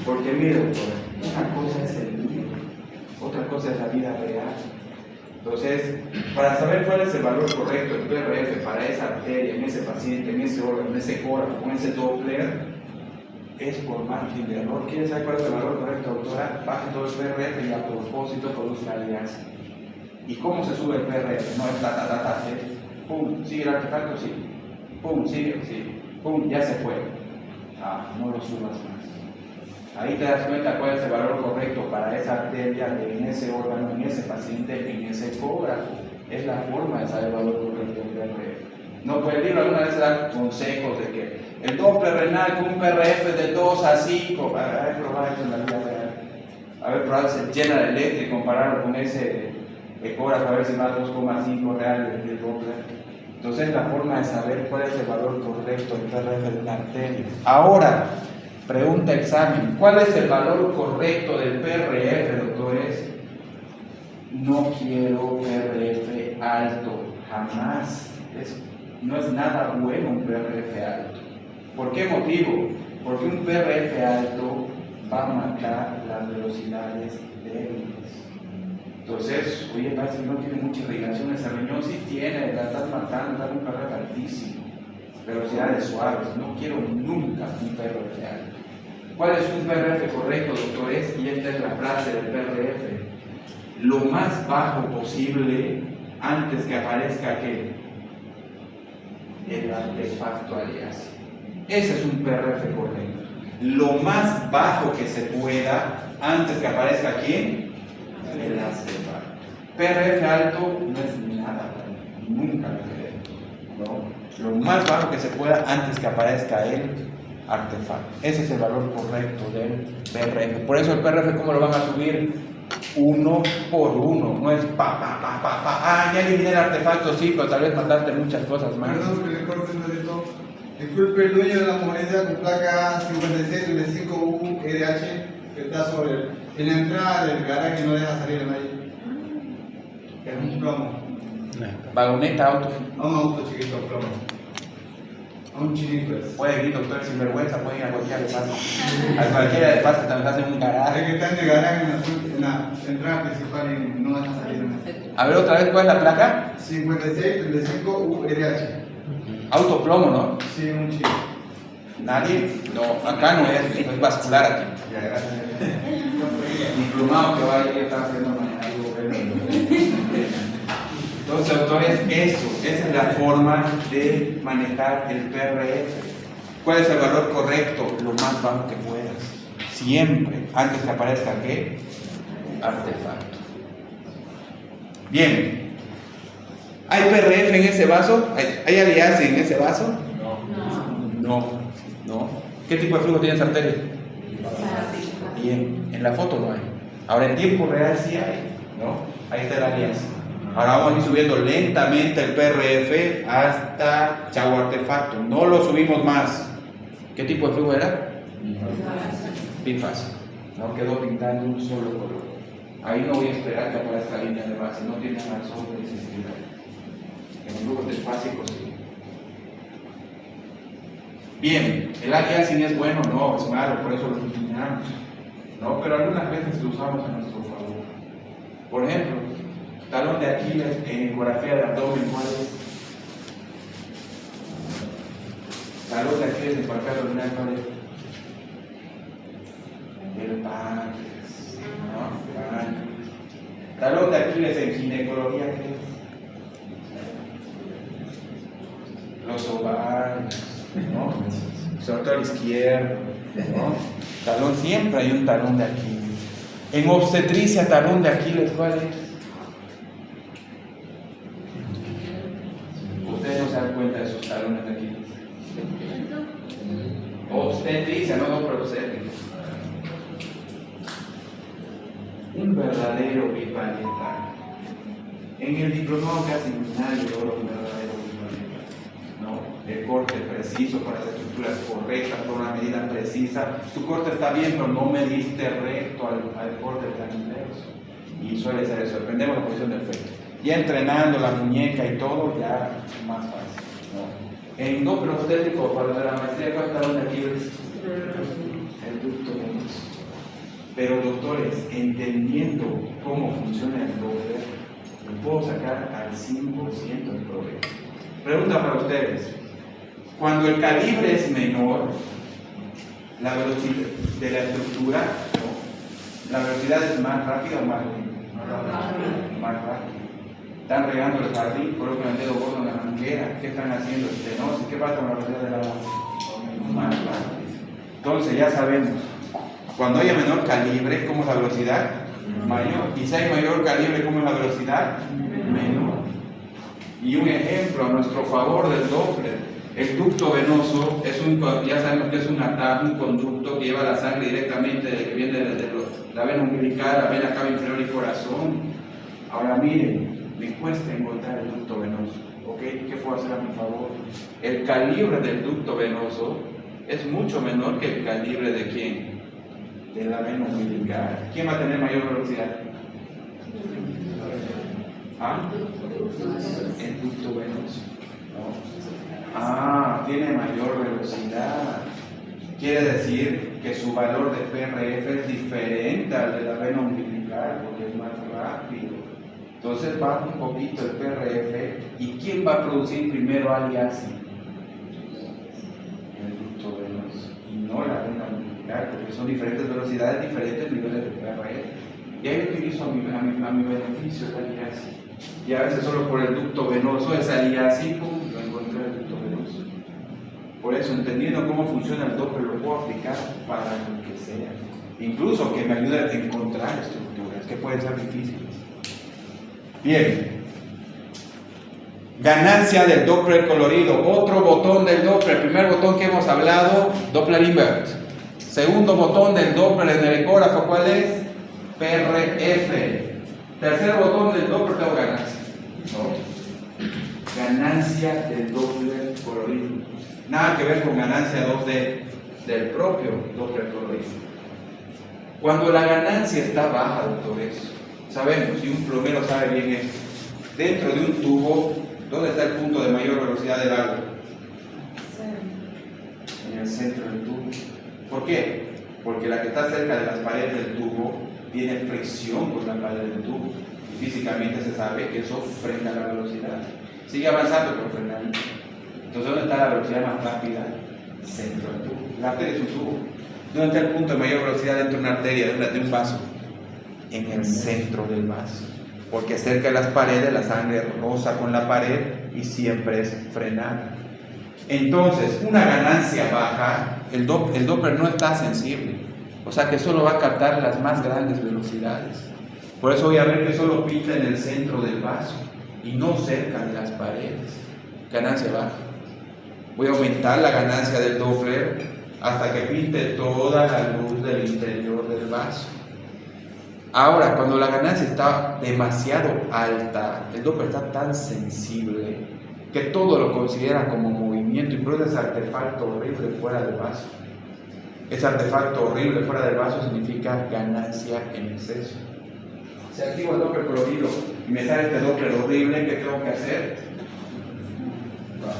Porque mire, doctora, una cosa es el libro, otra cosa es la vida real. Entonces, para saber cuál es el valor correcto del PRF para esa arteria, en ese paciente, en ese órgano, en ese órgano, con ese Doppler, es por margen de error. ¿Quiere saber cuál es el valor correcto, doctora? Baje todo el PRF y a propósito produce la alianza. ¿Y cómo se sube el PRF? No es ta, pum, sigue el artefacto, sí. Pum, sigue, sí. ¡Pum! Ya se fue. No lo subas más. Ahí te das cuenta cuál es el valor correcto para esa arteria, en ese órgano, en ese paciente, en ese ecógrafo. Es la forma de saber el valor correcto del PRF. No puede ir alguna vez a dar consejos de que el Doppler renal con un PRF de 2 a 5, a ver, probar eso en la vida real. A ver, probar ese General Electric y compararlo con ese ecógrafo, a ver si va 2,5 real del Doppler. Entonces, la forma de saber cuál es el valor correcto del PRF de una arteria. Ahora, pregunta examen: ¿cuál es el valor correcto del PRF, doctores? No quiero PRF alto, jamás. No es nada bueno un PRF alto. ¿Por qué motivo? Porque un PRF alto va a matar las velocidades débiles. Entonces, oye, parece que no tiene mucha irrigación, ese riñón sí tiene, la estás matando, dale un PRF altísimo. Velocidades suaves, no quiero nunca un PRF alto. ¿Cuál es un PRF correcto, doctores? Y esta es la frase del PRF: lo más bajo posible antes que aparezca el artefacto alias. Ese es un PRF correcto. Lo más bajo que se pueda antes que aparezca ¿quién? El artefacto. PRF alto no es nada, nunca lo queremos, ¿no? Lo más bajo que se pueda antes que aparezca el artefacto. Ese es el valor correcto del PRF. Por eso el PRF, ¿cómo lo van a subir? Uno por uno, no es ya eliminé el artefacto, sí, pero tal vez mataste muchas cosas más. Perdón que le corte un dedito. Disculpe, el dueño de la moneda con placa 5635URH que está en la entrada del garaje que no deja salir a nadie. Es un plomo. Vagoneta, auto. A un auto chiquito, plomo. A un chinito es. Puede ir, doctor, sin vergüenza, pueden ir a cualquiera de paso. A cualquiera de paso también hacen un garaje. Es que está en el garaje en la entrada principal y no deja salir a nadie. A ver otra vez, ¿cuál es la placa? 5635URH. Autoplomo, ¿no? Sí, un chico. Nadie. No, acá no es vascular aquí. Ya, gracias. Mi plumado que va a ir está haciendo algo. Entonces, doctores, esa es la forma de manejar el PRF. ¿Cuál es el valor correcto? Lo más bajo que puedas. Siempre, antes que aparezca ¿qué? Artefacto. Bien. ¿Hay PRF en ese vaso? ¿Hay aliase en ese vaso? No. ¿Qué tipo de flujo tiene esa arteria? Bien, en la foto no hay. Ahora en tiempo real sí hay, ¿no? Ahí está el aliase. Ahora vamos a ir subiendo lentamente el PRF hasta chavo artefacto. No lo subimos más. ¿Qué tipo de flujo era? Bifásico. No quedó pintando un solo color. Ahí no voy a esperar que aparezca línea de base. No tiene razón de existir. En el flujo trifásico sí. Bien, el aliasing es bueno, no, es malo, por eso lo eliminamos. No, pero algunas veces lo usamos a nuestro favor. Por ejemplo, talón de Aquiles en ecografía de abdomen, ¿cuál es? Talón de Aquiles en ecografía abdominal, ¿cuál es? El páncreas, ¿no? Páncreas. Talón de Aquiles en ginecología, ¿qué es? Los ovarios, ¿no? Sobre todo el izquierdo, ¿no? Talón, siempre hay un talón de Aquiles. En obstetricia, talón de Aquiles, ¿cuál es? Ustedes no se dan cuenta de esos talones de Aquiles. Obstetricia, no obstétrica. Un verdadero biparietal. En el diplomado casi nadie logra un verdadero biparietal, ¿no? El corte preciso para las estructuras correctas, por una medida precisa. Tu corte está bien, pero no mediste recto al corte tan inverso. Y suele ser eso, dependemos de la posición del feto. Ya entrenando la muñeca y todo, ya más fácil, ¿no? En Doppler obstétrico, para la maestría, ¿cuál está donde aquí es? El ducto venoso. Pero doctores, entendiendo cómo funciona el Doppler, lo puedo sacar al 100% del problema. Pregunta para ustedes: cuando el calibre es menor, la velocidad de la estructura, ¿no? ¿La velocidad es más rápida o más lenta? Más rápida. Están regando el jardín, colocan el dedo gordo en la manguera. ¿Qué están haciendo? ¿Qué pasa con la velocidad del agua? más rápido. Entonces ya sabemos, cuando haya menor calibre, ¿cómo es la velocidad? Mayor. Y si hay mayor calibre, ¿cómo es la velocidad? Menor. Y un ejemplo a nuestro favor del Doppler. El ducto venoso es ya sabemos que es un conducto que lleva la sangre directamente que viene desde la vena umbilical, la vena cava inferior y corazón. Ahora miren, me cuesta encontrar el ducto venoso. ¿Ok? ¿Qué puedo hacer a mi favor? El calibre del ducto venoso es mucho menor que el calibre de ¿quién? De la vena umbilical. ¿Quién va a tener mayor velocidad? ¿Ah? El ducto venoso. No. Ah, tiene mayor velocidad. Quiere decir que su valor de PRF es diferente al de la vena umbilical porque es más rápido. Entonces baja un poquito el PRF. ¿Y quién va a producir primero aliasi? El ducto venoso y no la vena umbilical, porque son diferentes velocidades, diferentes niveles de PRF. Y ahí utilizo a mi beneficio el aliasi. Y a veces solo por el ducto venoso es aliasi, pum, lo encontré el ducto venoso. Por eso, entendiendo cómo funciona el Doppler, lo puedo aplicar para lo que sea. Incluso que me ayude a encontrar estructuras que pueden ser difíciles. Bien. Ganancia del Doppler colorido. Otro botón del Doppler. Primer botón que hemos hablado, Doppler invert. Segundo botón del Doppler en el ecógrafo, ¿cuál es? PRF. Tercer botón del Doppler, tengo ganancia. No. Ganancia del Doppler colorido. Nada que ver con ganancia 2D del propio Doppler colorido. Cuando la ganancia está baja, doctores, sabemos, si un plomero sabe bien esto, dentro de un tubo, ¿dónde está el punto de mayor velocidad del agua? En el centro del tubo. ¿Por qué? Porque la que está cerca de las paredes del tubo tiene fricción con la pared del tubo. Y físicamente se sabe que eso frena la velocidad. Sigue avanzando, pero frena. Entonces, ¿dónde está la velocidad más rápida? Centro del tubo. La arteria es un tubo. ¿Dónde está el punto de mayor velocidad dentro de una arteria, de un vaso? En el centro del vaso. Porque cerca de las paredes la sangre roza con la pared y siempre es frenada. Entonces, una ganancia baja, el Doppler no está sensible. O sea que solo va a captar las más grandes velocidades. Por eso voy a ver que solo pinta en el centro del vaso y no cerca de las paredes. Ganancia baja. Voy a aumentar la ganancia del Doppler hasta que pinte toda la luz del interior del vaso. Ahora, cuando la ganancia está demasiado alta, el Doppler está tan sensible que todo lo considera como movimiento y produce ese artefacto horrible fuera del vaso. Ese artefacto horrible fuera del vaso significa ganancia en exceso. Si activo el Doppler colorido y me sale este Doppler horrible, ¿qué tengo que hacer?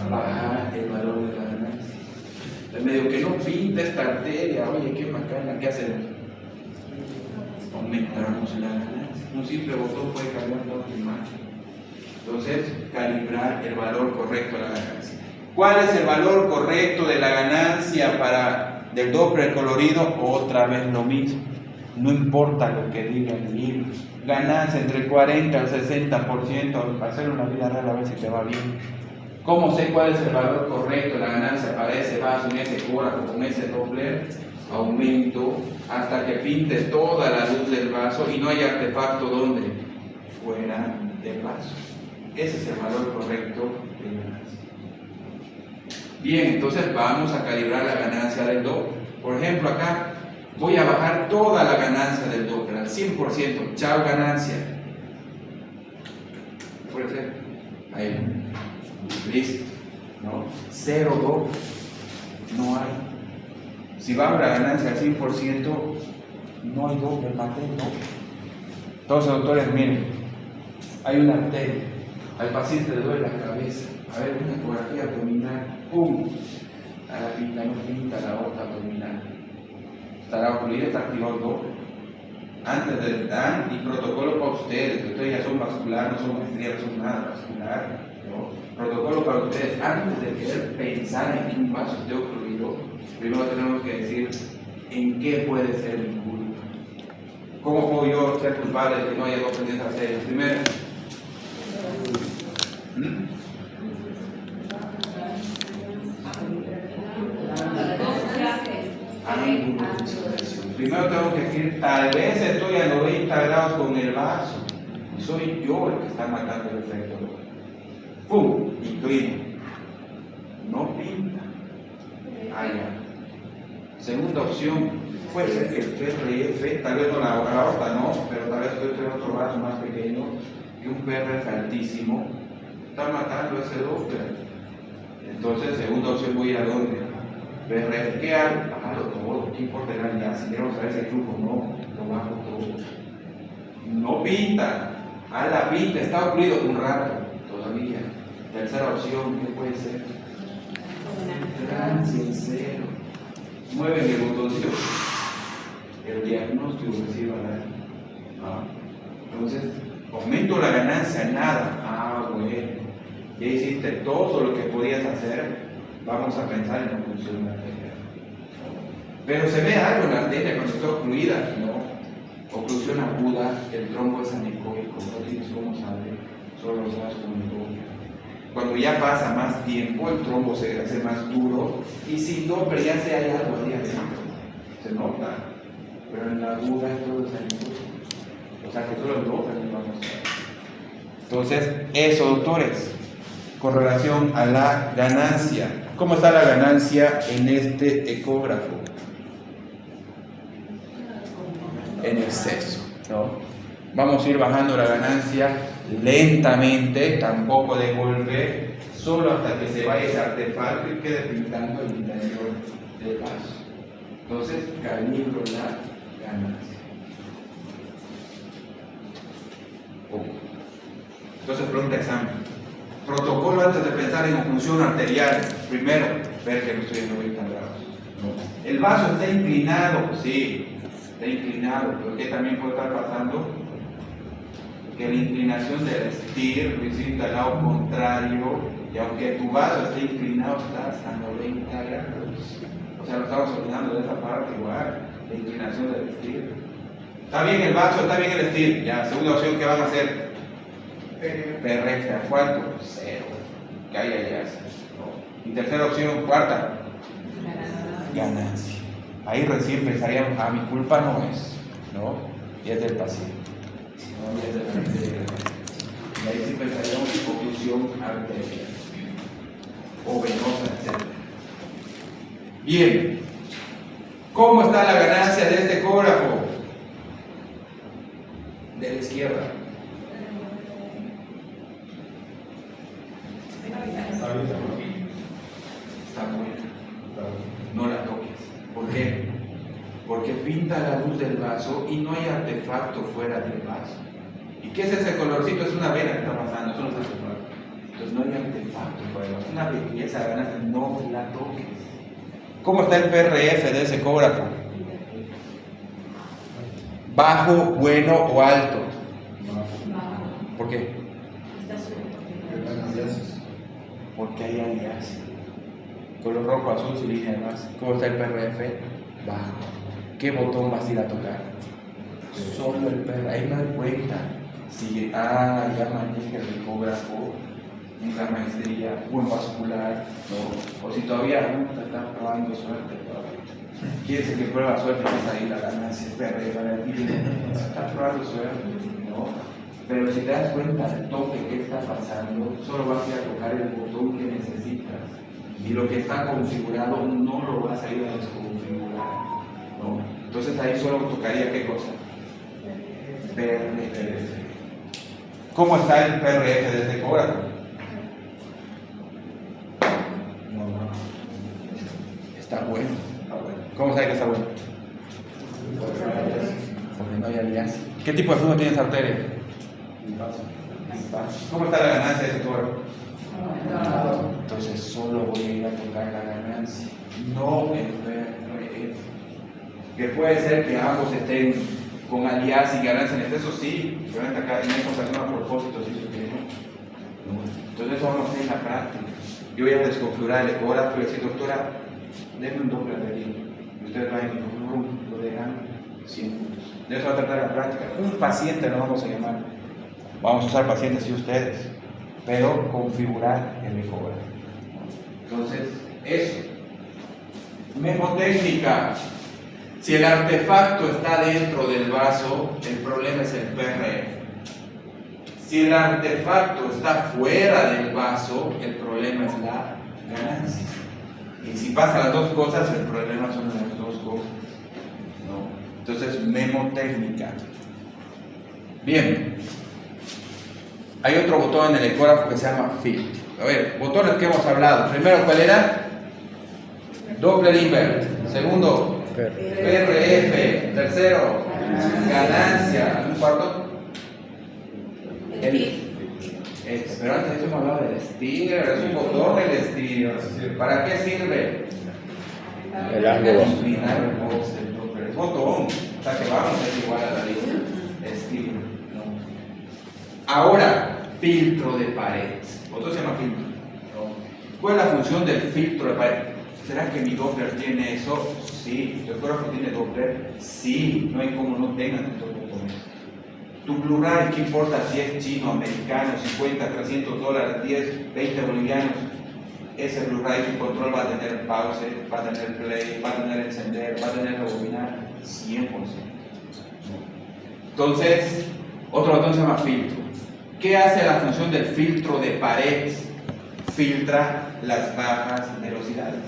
Bajar el valor de la ganancia. En medio que no pinta esta arteria, oye, qué bacana, ¿qué hacemos? Aumentamos la ganancia. Un simple botón puede cambiar toda la imagen. Entonces, calibrar el valor correcto de la ganancia. ¿Cuál es el valor correcto de la ganancia del Doppler colorido? Otra vez lo mismo. No importa lo que diga el libro. Ganancia entre el 40 al 60%. Hacer una vida real a ver si te va bien. ¿Cómo sé cuál es el valor correcto de la ganancia para ese vaso, en ese ecógrafo, con ese Doppler? Aumento hasta que pinte toda la luz del vaso y no haya artefacto donde fuera del vaso. Ese es el valor correcto de ganancia. Bien, entonces vamos a calibrar la ganancia del Doppler. Por ejemplo, acá voy a bajar toda la ganancia del Doppler al 100%. Chao ganancia. ¿Puede ser? Ahí. Listo. ¿No? Cero Doppler. No hay. Si bajo la ganancia al 100%, no hay Doppler, maté el Doppler. Entonces, doctores, miren, hay una arteria, al paciente le duele la cabeza, a ver, una ecografía abdominal, ¡pum! A la pinta, no pinta la aorta abdominal. Estará ocurrido, está activado el Doppler. Antes de dar, y protocolo para ustedes ya son vasculares, no son maestrías, no son nada vascular, ¿no? Protocolo para ustedes, antes de querer pensar en que un vaso esté ocurrido, primero tenemos que decir en qué puede ser mi culpa. ¿Cómo puedo yo ser culpable de que no haya dos pendientes arterias? Primero, angulación. Primero tengo que decir, tal vez estoy a 90 grados con el vaso. Y soy yo el que está matando el efecto. ¡Pum! Inclino. No pinta. Ah, ya. Segunda opción, puede ser que el PRF, tal vez no la aorta, no, pero tal vez estoy en otro vaso más pequeño y un PRF altísimo está matando ese Doppler. Entonces, segunda opción, voy a ir a dónde. PRF, ¿qué hago? Bájalo todo, ¿qué importa el alianza? Si queremos saber si hay flujo o no, lo bajo todo. No pinta, la pinta, está ocurrido un rato todavía. Tercera opción, ¿qué puede ser? Ganancia en cero. Mueven el botoncito, el diagnóstico que se iba a dar. Entonces, aumento la ganancia, nada. Bueno, ya hiciste todo lo que podías hacer. Vamos a pensar en la oclusión arterial. Pero se ve algo en la arteria cuando está ocluida, ¿no? Oclusión aguda, el trombo es anecoico, no tienes cómo saber, solo lo sabes con el Doppler. Cuando ya pasa más tiempo, el trombo se hace más duro y sin Doppler ya se hay algo ahí adentro. Se nota, pero en la aguda todo es anecoico. O sea que solo el Doppler no vamos a ver. Entonces, eso, doctores, con relación a la ganancia. ¿Cómo está la ganancia en este ecógrafo? En exceso, ¿no? Vamos a ir bajando la ganancia lentamente, tampoco de golpe, solo hasta que se vaya ese artefacto y quede pintando el interior del vaso. Entonces, calibro la ganancia. Entonces, pregunta examen. Protocolo antes de pensar en oclusión arterial. Primero, ver que no estoy en 90 grados. No. El vaso está inclinado, sí, está inclinado, pero ¿qué también puede estar pasando? Que la inclinación del STIR lo hiciste al lado contrario, y aunque tu vaso esté inclinado, estás a 90 grados. O sea, lo estamos olvidando de esa parte igual, la inclinación del STIR. Está bien el vaso, está bien el STIR. Ya, segunda opción, ¿qué van a hacer? PRF, ¿a cuánto? 0. Que haya ya. ¿No? Y tercera opción, cuarta. Ganancia. Ahí recién pensaríamos, mi culpa no es, ¿no? Y es del paciente. No, y es del paciente. Y ahí sí pensaríamos oclusión arterial. O venosa, etc. Bien. ¿Cómo está la ganancia de este ecógrafo? De la izquierda. Está buena. No la toques. ¿Por qué? Porque pinta la luz del vaso y no hay artefacto fuera del vaso. ¿Y qué es ese colorcito? Es una vena que está pasando, eso no es artefacto. Entonces no hay artefacto fuera del vaso. Una belleza, la ganancia, no la toques. ¿Cómo está el PRF de ese ecógrafo? ¿Bajo, bueno o alto? ¿Por qué? Porque hay alianza. Color rojo, azul, su línea de base. ¿Cómo está el PRF? Bajo. ¿Qué botón vas a ir a tocar? Solo el PRF. Ahí no hay cuenta. Si ya maneja el ecógrafo, una maestría, buen vascular, ¿no? O si todavía no te están probando suerte todavía. Quieres que prueba suerte, vas a ir a la ganancia PRF para el estás probando suerte, ¿no? Pero si te das cuenta del toque que está pasando, solo vas a ir a tocar el botón que necesitas. Y lo que está configurado no lo vas a ir a desconfigurar, ¿no? Entonces ahí solo tocaría ¿qué cosa? PRF. ¿Cómo está el PRF de este ecógrafo? Está bueno. ¿Cómo sabe que está bueno? Porque no hay alianza. ¿Qué tipo de flujo tiene esa arteria? ¿Cómo está la ganancia de ese ecógrafo? Entonces solo voy a ir a tocar la ganancia, no el PRF. Que puede ser que ambos estén con alianza y ganancia en exceso, sí, pero acá en esta ocasión a propósito, sí, no. Entonces eso vamos a hacer en la práctica. Yo voy a desconfigurar el ecógrafo y decir, doctora, denme un Doppler de aquí. Y ustedes van y lo dejan 100 puntos. De eso va a tratar la práctica. Un paciente lo vamos a llamar. Vamos a usar pacientes y ustedes, pero configurar el ecógrafo. Entonces, eso. Mnemotécnica. Si el artefacto está dentro del vaso, el problema es el PRF. Si el artefacto está fuera del vaso, el problema es la ganancia. Y si pasa las dos cosas, el problema son las dos cosas. ¿No? Entonces, memotécnica. Bien. Hay otro botón en el ecógrafo que se llama filtro. A ver, botones que hemos hablado. Primero, ¿cuál era? Doppler invert. Segundo, PRF. Tercero, ganancia. ¿Un cuarto? Pero antes hemos hablado del Stinger, es un botón el Stinger. ¿Para qué sirve? El ángulo. Inclinar el box del Doppler. Es botón, o sea que vamos a ser igual a la lista. Stinger, ¿no? Ahora, filtro de pared. Otro se llama filtro. ¿No? ¿Cuál es la función del filtro de pared? ¿Será que mi Doppler tiene eso? Sí. ¿Tu ecógrafo tiene Doppler? Sí. No hay como no tengan estos botones. Tu Blu-ray, ¿qué importa si es chino, americano, 50, 300 dólares, 10, 20 bolivianos? Ese Blu-ray, tu control va a tener pause, va a tener play, va a tener encender, va a tener rebobinar, 100%. Entonces, otro botón se llama filtro. ¿Qué hace la función del filtro de pared? Filtra las bajas velocidades.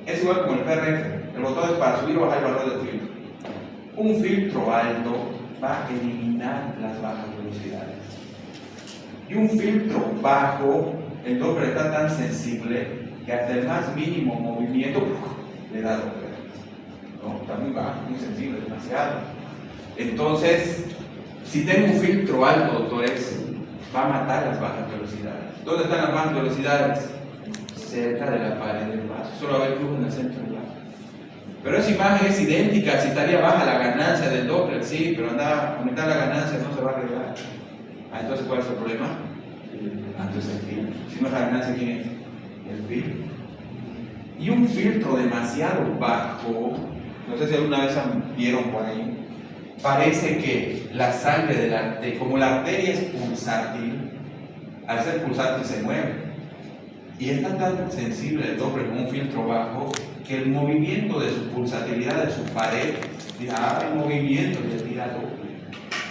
Es igual como el PRF. El botón es para subir o bajar el valor del filtro. Un filtro alto va a eliminar las bajas velocidades. Y un filtro bajo, el Doppler está tan sensible que hasta el más mínimo movimiento le da Doppler. ¿No? Está muy bajo, muy sensible, demasiado. Entonces, si tengo un filtro alto, doctores, va a matar las bajas velocidades. ¿Dónde están las bajas velocidades? Cerca de la pared del vaso. Solo va a haber flujo en el centro del vaso. Pero esa imagen es idéntica, si estaría baja la ganancia del Doppler, sí, pero anda a aumentar la ganancia, no se va a arreglar. Entonces, ¿cuál es el problema? Entonces el filtro. Si no es la ganancia, ¿quién es? El filtro. Y un filtro demasiado bajo, no sé si alguna vez vieron por ahí, parece que la sangre como la arteria es pulsátil, al ser pulsátil se mueve. Y está tan sensible el Doppler con un filtro bajo que el movimiento de su pulsatilidad de su pared, el movimiento le tira Doppler.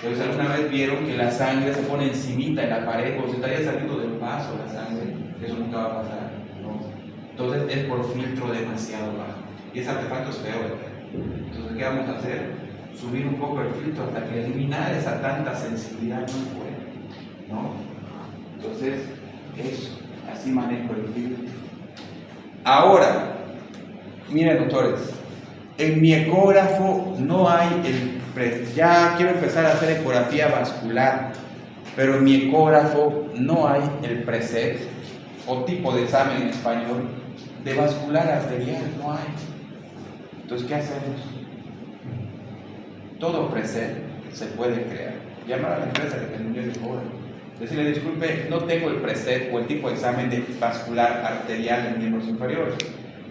Entonces alguna vez vieron que la sangre se pone encimita en la pared, como si estaría saliendo del vaso la sangre. Eso nunca va a pasar, ¿no? Entonces es por filtro demasiado bajo. Y ese artefacto es feo de ver. Entonces, ¿qué vamos a hacer? Subir un poco el filtro hasta que eliminar esa tanta sensibilidad no puede, ¿no? Entonces, eso. Así manejo el filtro. Ahora, miren doctores, en mi ecógrafo no hay ya quiero empezar a hacer ecografía vascular, pero en mi ecógrafo no hay el preset o tipo de examen en español de vascular arterial, no hay. Entonces, ¿qué hacemos? Todo preset se puede crear. Llamar a la empresa que tenga el ecógrafo. Decirle, disculpe, no tengo el preset o el tipo de examen de vascular arterial en miembros inferiores.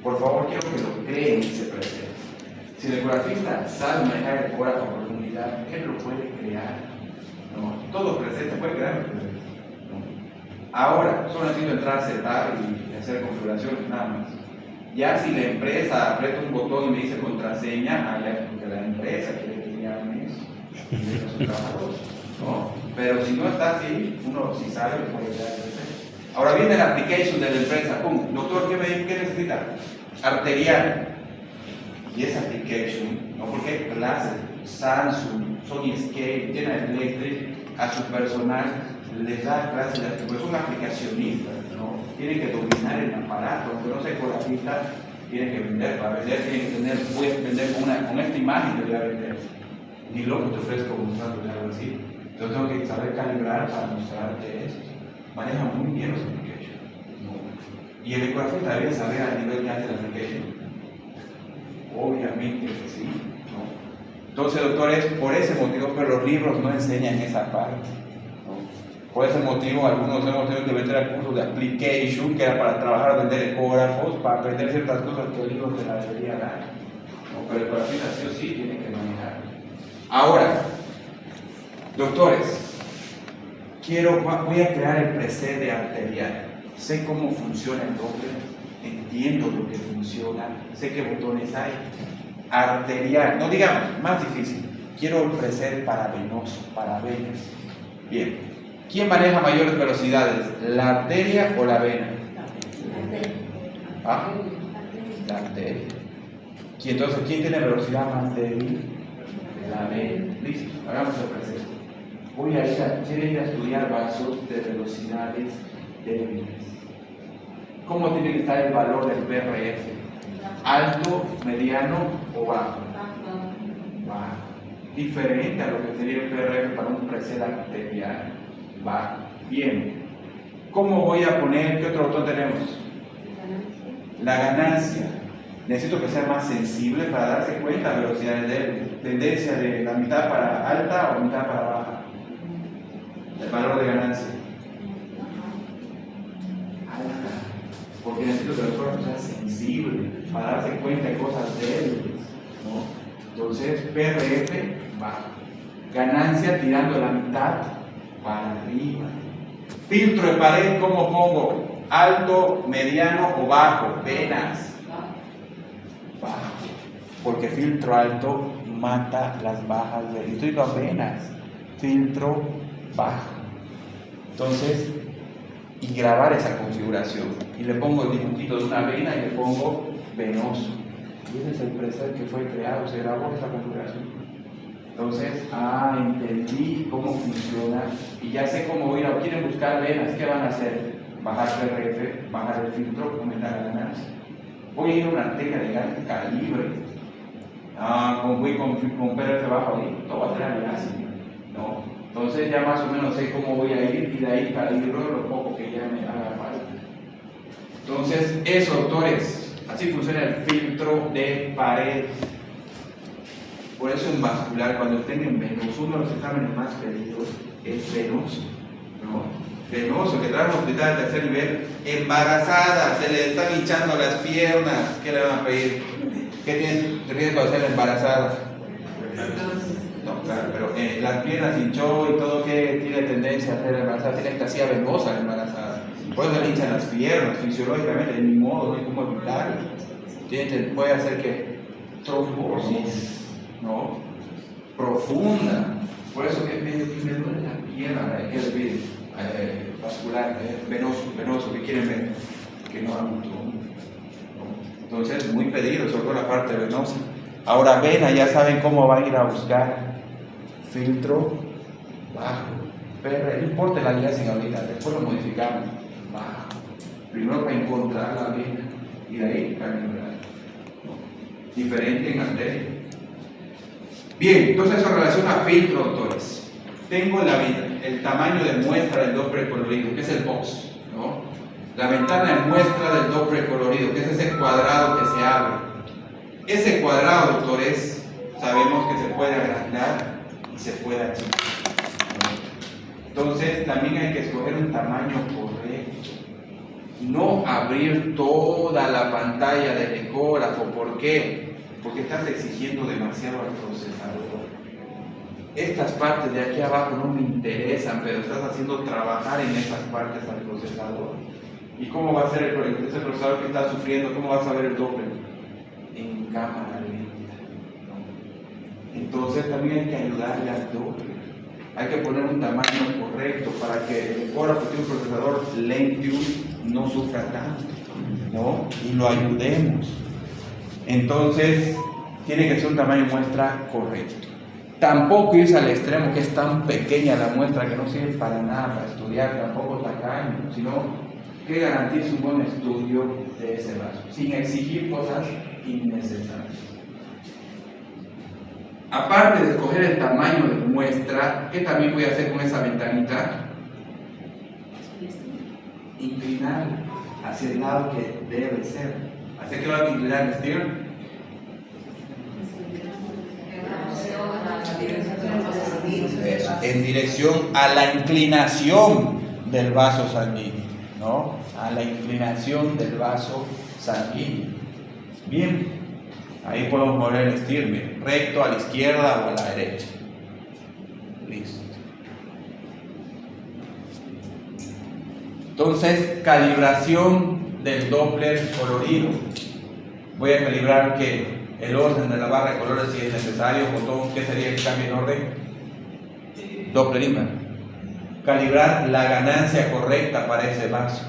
Por favor, quiero que lo creen ese preset. Si el ecografista sabe manejar el ecógrafo a profundidad, él lo puede crear. ¿No? Todo preset se puede crear. ¿No? Ahora, solo necesito entrar a setar y hacer configuraciones, nada más. Ya si la empresa aprieta un botón y me dice contraseña, ya es porque la empresa quiere que llamen eso. Y eso es un trabajador. ¿No? Pero si no está así, uno si sabe, puede crear el preset. Ahora viene la application de la empresa. ¡Pum! Doctor, ¿qué necesita? Arterial. Y esa application, ¿no? Porque hay clases, Samsung, Sony Scale, General Electric, a su personal les da clases de arterial. Son aplicacionistas, ¿no? Tienen que dominar el aparato, aunque no sea ecografista, tienen que vender. Para vender, tienen que puedes vender con esta imagen que voy a vender. Ni loco te ofrezco mostrando algo así. Entonces tengo que saber calibrar para mostrarte esto. Maneja muy bien los applications, ¿no? Y el ecografista debe saber al nivel que hace la application. Obviamente que sí, ¿no? Entonces, doctores, por ese motivo, pero los libros no enseñan esa parte, ¿no? Por ese motivo, algunos hemos tenido que meter al curso de application, que era para trabajar, vender ecógrafos, para aprender ciertas cosas que el libro te la debería dar, ¿no? Pero el ecografista sí o sí tiene que manejar. Ahora, doctores, voy a crear el preset de arterial. Sé cómo funciona el Doppler, entiendo lo que funciona, sé qué botones hay. arterial, no digamos, más difícil. Quiero ofrecer para venoso, para venas. Bien. ¿Quién maneja mayores velocidades? ¿La arteria o la vena? ¿Ah? La arteria. Y entonces, ¿quién tiene velocidad más débil? La vena. Listo, hagamos el presente. Quiero ir a estudiar vasos de velocidades débiles. ¿Cómo tiene que estar el valor del PRF? ¿Alto, mediano o bajo? Bajo. Diferente a lo que sería el PRF para un preset arterial. Bajo. Bien. ¿Cómo voy a poner? ¿Qué otro botón tenemos? La ganancia. Necesito que sea más sensible para darse cuenta de velocidades débiles. Tendencia de la mitad para alta o mitad para baja. El valor de ganancia. Alta. Porque necesito que el cuerpo sea sensible para darse cuenta de cosas débiles, ¿no? Entonces, PRF bajo. Ganancia tirando la mitad para arriba. Filtro de pared, ¿cómo pongo? Alto, mediano o bajo. Venas. Bajo. Porque filtro alto mata las bajas de estoy con venas. Filtro bajo. Entonces, y grabar esa configuración. Y le pongo el dibujito de una vena y le pongo venoso. Y ese es el preset que fue creado, se grabó esa configuración. Entonces, entendí cómo funciona y ya sé cómo ir a. ¿Quieren buscar venas? ¿Qué van a hacer? Bajar PRF, bajar el filtro, aumentar la ganancia. Voy a ir a una arteria de gran calibre. Voy con PRF bajo ahí, todo va a ser así, ¿no? Entonces ya más o menos sé cómo voy a ir y de ahí calibro lo poco que ya me haga falta. Entonces, eso, doctores, así funciona el filtro de pared. Por eso en vascular, cuando estén en venoso, uno de los exámenes más pedidos es venoso, ¿no? Venoso, que trae un hospital de tercer nivel, embarazada, se le están hinchando las piernas, ¿qué le van a pedir? ¿Qué tiene riesgo de ser embarazada? No, claro, pero las piernas hinchó y todo, que tiene tendencia a ser embarazada, tiene ectasia venosa la embarazada. Por eso le hinchan las piernas, fisiológicamente, de ningún modo, no hay cómo evitarlo. Puede hacer que trombosis, ¿no? Profunda. Por eso que me duele la pierna, hay que decir, vascular, venoso, que quieren ver, que no haga un trombo, ¿no? Entonces, muy pedido, sobre todo la parte venosa. Ahora, vena, ya saben cómo va a ir a buscar filtro bajo. No importa la guía sin ahorita, después lo modificamos. Bajo. Primero para encontrar la vena y de ahí calibrar. Diferente en arteria. Bien, entonces eso relaciona a filtro, doctores. Tengo el tamaño de muestra del Doppler colorido, que es el box, ¿no? La ventana de muestra del Doppler colorido, que es ese cuadrado que se abre. Ese cuadrado, doctores, sabemos que se puede agrandar y se puede achicar. Entonces, también hay que escoger un tamaño correcto. No abrir toda la pantalla del ecógrafo. ¿Por qué? Porque estás exigiendo demasiado al procesador. Estas partes de aquí abajo no me interesan, pero estás haciendo trabajar en esas partes al procesador. ¿Y cómo va a ser ese procesador que está sufriendo? ¿Cómo vas a ver el Doppler? En cámara lenta. Entonces también hay que ayudarle al Doppler. Hay que poner un tamaño correcto para que el ecógrafo de un procesador Lentium no sufra tanto, ¿no? Y lo ayudemos. Entonces, tiene que ser un tamaño de muestra correcto. Tampoco irse al extremo, que es tan pequeña la muestra que no sirve para nada para estudiar, tampoco tacaño, sino que garantice un buen estudio de ese vaso, sin exigir cosas innecesarias. Aparte de escoger el tamaño de muestra, ¿qué también voy a hacer con esa ventanita? Inclinar hacia el lado que debe ser. ¿Hacia qué lado hay que inclinar el steer? En dirección a la inclinación del vaso sanguíneo, ¿no? A la inclinación del vaso sanguíneo. Bien, ahí podemos mover el steer, miren, recto a la izquierda o a la derecha. Listo. Entonces, calibración del Doppler colorido. Voy a calibrar ¿qué? el orden de la barra de colores si es necesario. Botón, ¿qué sería que cambie el orden? Doppler inverso. Calibrar la ganancia correcta para ese vaso.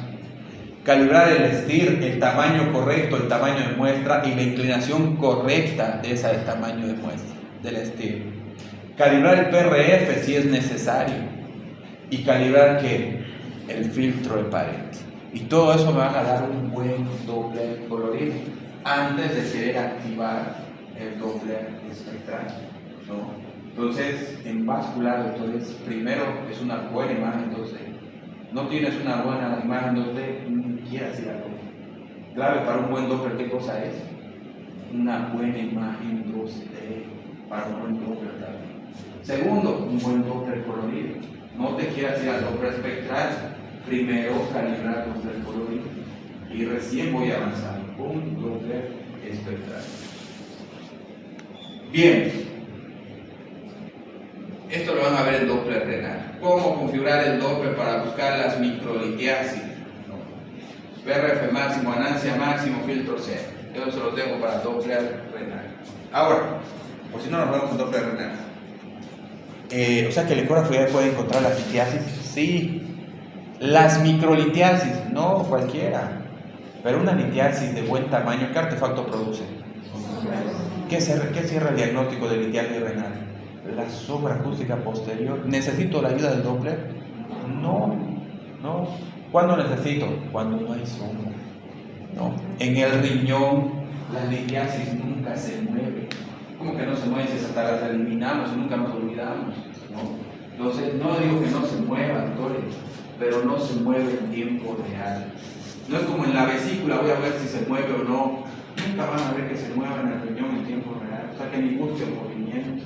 Calibrar el STIR, el tamaño correcto, el tamaño de muestra y la inclinación correcta de ese tamaño de muestra del STIR. Calibrar el PRF si es necesario. Y calibrar ¿qué? El filtro de pared. Y todo eso me va a dar un buen Doppler colorido antes de querer activar el Doppler espectral, ¿no? Entonces, en vascular, entonces, primero es una buena imagen 2D. No tienes una buena imagen 2D, ni quieras ir a Doppler. Clave para un buen Doppler, ¿qué cosa es? Una buena imagen 2D para un buen Doppler también. Segundo, un buen Doppler colorido. No te quieras ir al Doppler espectral, primero calibrar el Doppler colorido y recién voy a avanzar con Doppler espectral. Bien. Esto lo van a ver en Doppler renal. ¿Cómo configurar el Doppler para buscar las microlitiasis? PRF máximo, ganancia máximo, filtro cero. Yo se lo tengo para Doppler renal. Ahora, por si no nos vemos con Doppler renal. O sea que el ecógrafo ya puede encontrar las litiasis. Sí. Las microlitiasis, no cualquiera. Pero una litiasis de buen tamaño, ¿qué artefacto produce? ¿Qué cierra el diagnóstico de litiasis renal? La sobreacústica posterior. ¿Necesito la ayuda del Doppler? No. ¿Cuándo necesito? Cuando no hay sombra. No. En el riñón, la litiasis nunca se mueve. ¿Cómo que no se mueve si hasta las eliminamos y nunca nos olvidamos? ¿No? Entonces, no digo que no se mueva, doctores, pero no se mueve en tiempo real. No es como en la vesícula, voy a ver si se mueve o no. Nunca van a ver que se mueva en el riñón en tiempo real. O sea, que ni busque el movimiento.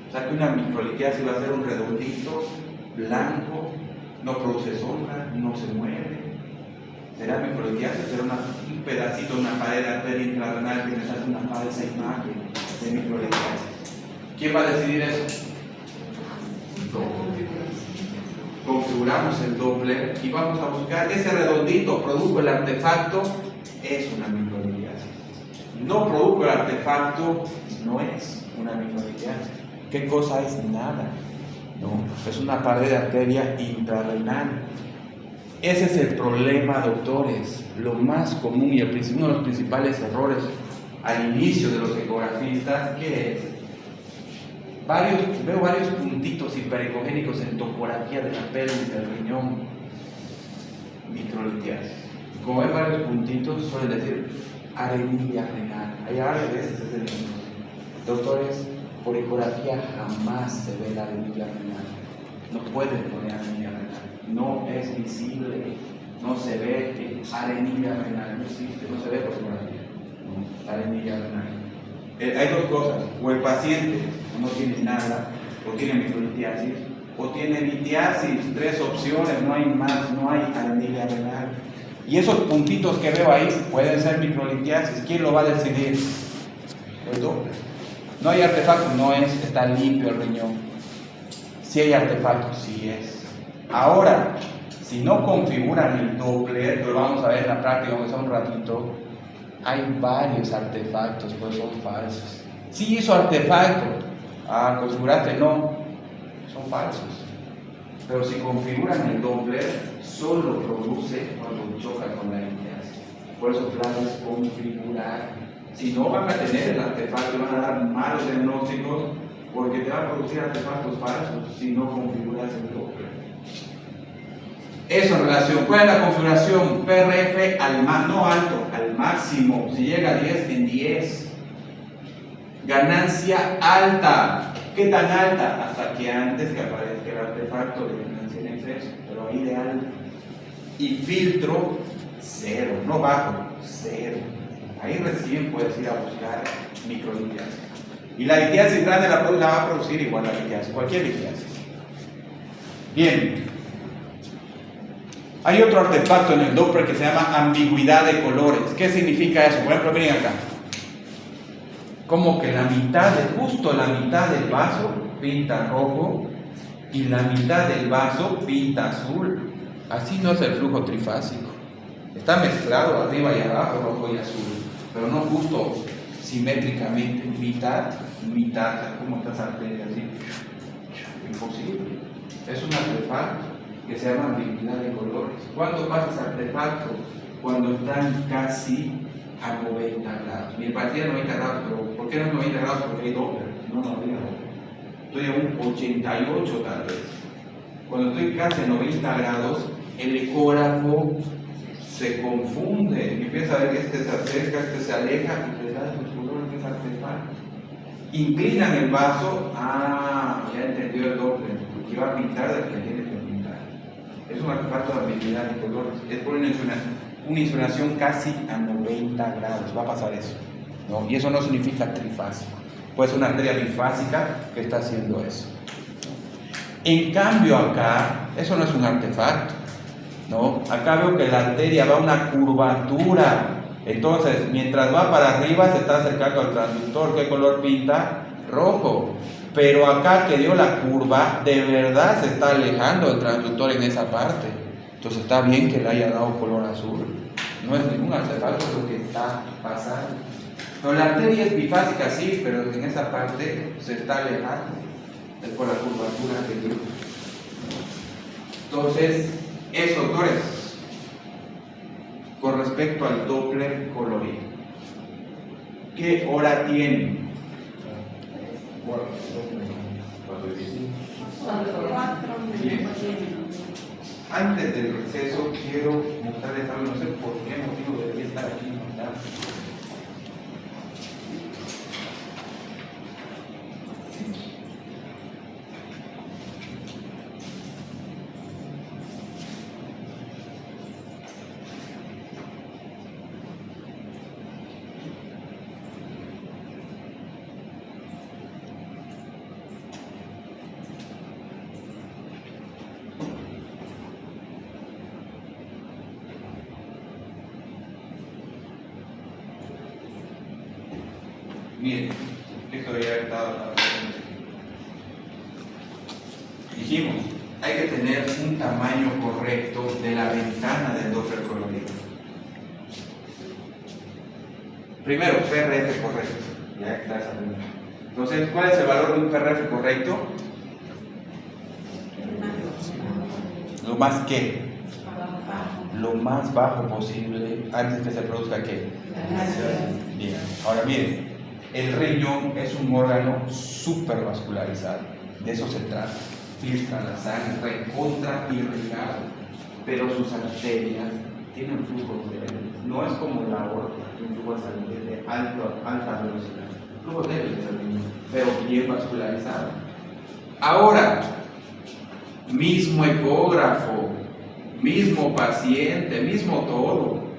O sea, que una microlitiasis va a ser un redondito, blanco, no produce sombra, no se mueve. Será microlitiasis, será un pedacito, una pared de arteria intrarrenal que nos hace una falsa imagen de microlitiasis. ¿Quién va a decidir eso? Configuramos el Doppler y vamos a buscar ese redondito, produjo el artefacto, es una microlitiasis. No produjo el artefacto, no es una microlitiasis. ¿Qué cosa es? Nada. No, es una pared de arteria intrarrenal. Ese es el problema, doctores. Lo más común y uno de los principales errores al inicio de los ecografistas, ¿qué es? Veo varios puntitos hiperecogénicos en topografía de la pelvis del riñón. Microlitiasis. Como hay varios puntitos, suelen decir arenilla renal. Hay veces es el mismo. Doctores, por ecografía jamás se ve la arenilla renal. No pueden poner arenilla renal. No es visible. No se ve arenilla renal. No existe. No se ve por ecografía. No, arenilla renal. Hay dos cosas. O el paciente no tiene nada, o tiene microlitiasis, o tiene litiasis. Tres opciones, no hay más, no hay arenilla renal. Y esos puntitos que veo ahí pueden ser microlitiasis. ¿Quién lo va a decidir? El Doppler. No hay artefacto, no es, está limpio el riñón. Si hay artefacto, sí es. Ahora, si no configuran el Doppler, lo vamos a ver en la práctica, aunque sea un ratito, hay varios artefactos, pues son falsos. Sí hizo artefacto, configuraste, no, son falsos. Pero si configuran el Doppler, solo produce cuando choca con la litiasis. Por eso clave es configurar. Si no, van a tener el artefacto, van a dar malos diagnósticos porque te va a producir artefactos falsos si no configuras el Doppler. Eso en relación. ¿Cuál es la configuración? PRF no alto, al máximo. Si llega a 10, en 10. Ganancia alta. ¿Qué tan alta? Hasta que antes que aparezca el artefacto de ganancia en exceso, pero ahí de alta. Y filtro, 0, no bajo, 0. Ahí recién puedes ir a buscar microlitiasis. Y la litiasis grande la va a producir igual la litiasis, cualquier litiasis. Bien. Hay otro artefacto en el Doppler que se llama ambigüedad de colores. ¿Qué significa eso? Por ejemplo, miren acá. Como que justo la mitad del vaso pinta rojo y la mitad del vaso pinta azul. Así no es el flujo trifásico. Está mezclado arriba y abajo, rojo y azul. Pero no justo simétricamente, mitad, como estas arterias, así. Imposible. Es un artefacto que se llama ambigüedad de colores. ¿Cuándo pasa ese artefacto? Cuando están casi a 90 grados. Mi partida 90 grados, pero ¿por qué no es 90 grados? Porque hay Doppler. No había Doppler. Estoy a un 88 tal vez. Cuando estoy casi a 90 grados, el ecógrafo se confunde y empieza a ver que este se acerca, este se aleja y le da los colores que es artefacto. Inclinan el vaso, ya entendió el Doppler, que va a pintar del que tiene que pintar. Es un artefacto de ambigüedad de colores, es por una insolación casi a 90 grados, va a pasar eso, ¿no? Y eso no significa trifásico, puede ser una arteria bifásica que está haciendo eso. En cambio acá, eso no es un artefacto, ¿no? Acá veo que la arteria va a una curvatura. Entonces, mientras va para arriba se está acercando al transductor. ¿Qué color pinta? Rojo. Pero acá que dio la curva, de verdad se está alejando del transductor en esa parte. Entonces está bien que le haya dado color azul. No es ningún artefacto lo que está pasando. No, la arteria es bifásica, sí, pero en esa parte se está alejando. Es por la curvatura que dio. Entonces, eso, doctores, con respecto al Doppler colorido, ¿qué hora tienen? 4 Bien. Antes del receso quiero mostrarles algo, no sé por qué motivo debería estar aquí, ¿no? Miren, esto ya estado. Dijimos, hay que tener un tamaño correcto de la ventana del Doppler colorido. Primero, PRF correcto. Ya está esa pregunta. Entonces, ¿cuál es el valor de un PRF correcto? Lo más que, lo más bajo posible antes que se produzca qué. Bien. Ahora miren. El riñón es un órgano supervascularizado, de eso se trata. Filtra la sangre, contra irrigado, pero sus arterias tienen flujos débiles. No es como la aorta, un flujo de sangre de alta velocidad. Flujo débil es el riñón, pero bien vascularizado. Ahora, mismo ecógrafo, mismo paciente, mismo todo.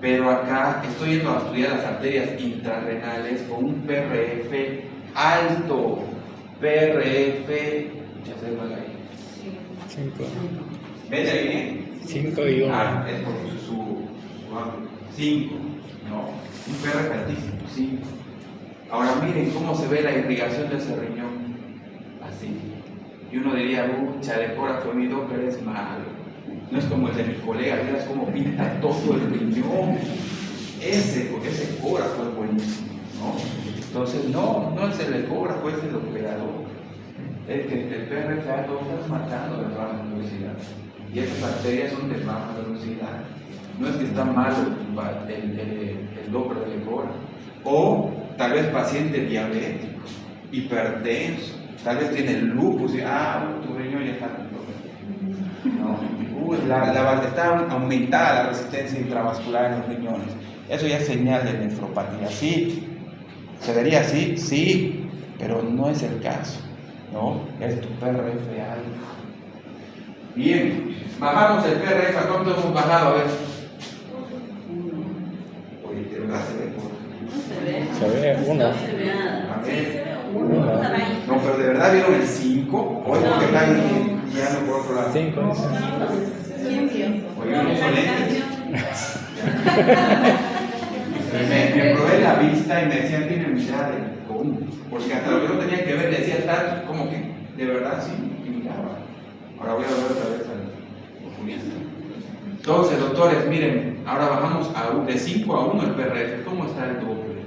Pero acá estoy yendo a estudiar las arterias intrarrenales con un PRF alto. PRF, ya se va ahí. 5. ¿Ves ahí bien? 5 y 1. Es por su 5. No, un PRF altísimo, 5. Ahora miren cómo se ve la irrigación de ese riñón. Así. Y uno diría, el ecógrafo de mi Doppler es malo. No es como el de mi colega, miras cómo pinta todo el riñón. Ese ecógrafo es buenísimo, ¿no? Entonces, no es el ecógrafo, es el operador. Es que el PRF alto estás matando de baja velocidad. Y esas arterias son de baja velocidad. No es que está malo el Doppler del ecógrafo. O tal vez paciente diabético, hipertenso, tal vez tiene lupus y tu riñón ya está comprometido. No. Está aumentada la resistencia intravascular en los riñones. Eso ya es señal de nefropatía. Sí, se vería así, sí, pero no es el caso, ¿no? Es tu PRF alto. Bien, bajamos el PRF. ¿A cuánto hemos bajado? A ver. Oye, de verdad se ve. Se ve 1. A ver. No. No, pero de verdad vieron el 5. Hoy porque están guiando por otro lado. 5. Oye, no son lentes. Me probé la vista y me decían, tiene mirada de cómo. Porque hasta lo que yo tenía que ver decía tal, como que de verdad sí, y miraba. Ahora voy a ver otra vez al oculista. Entonces, doctores, miren, ahora bajamos de 5 a 1 el PRF. ¿Cómo está el Doppler?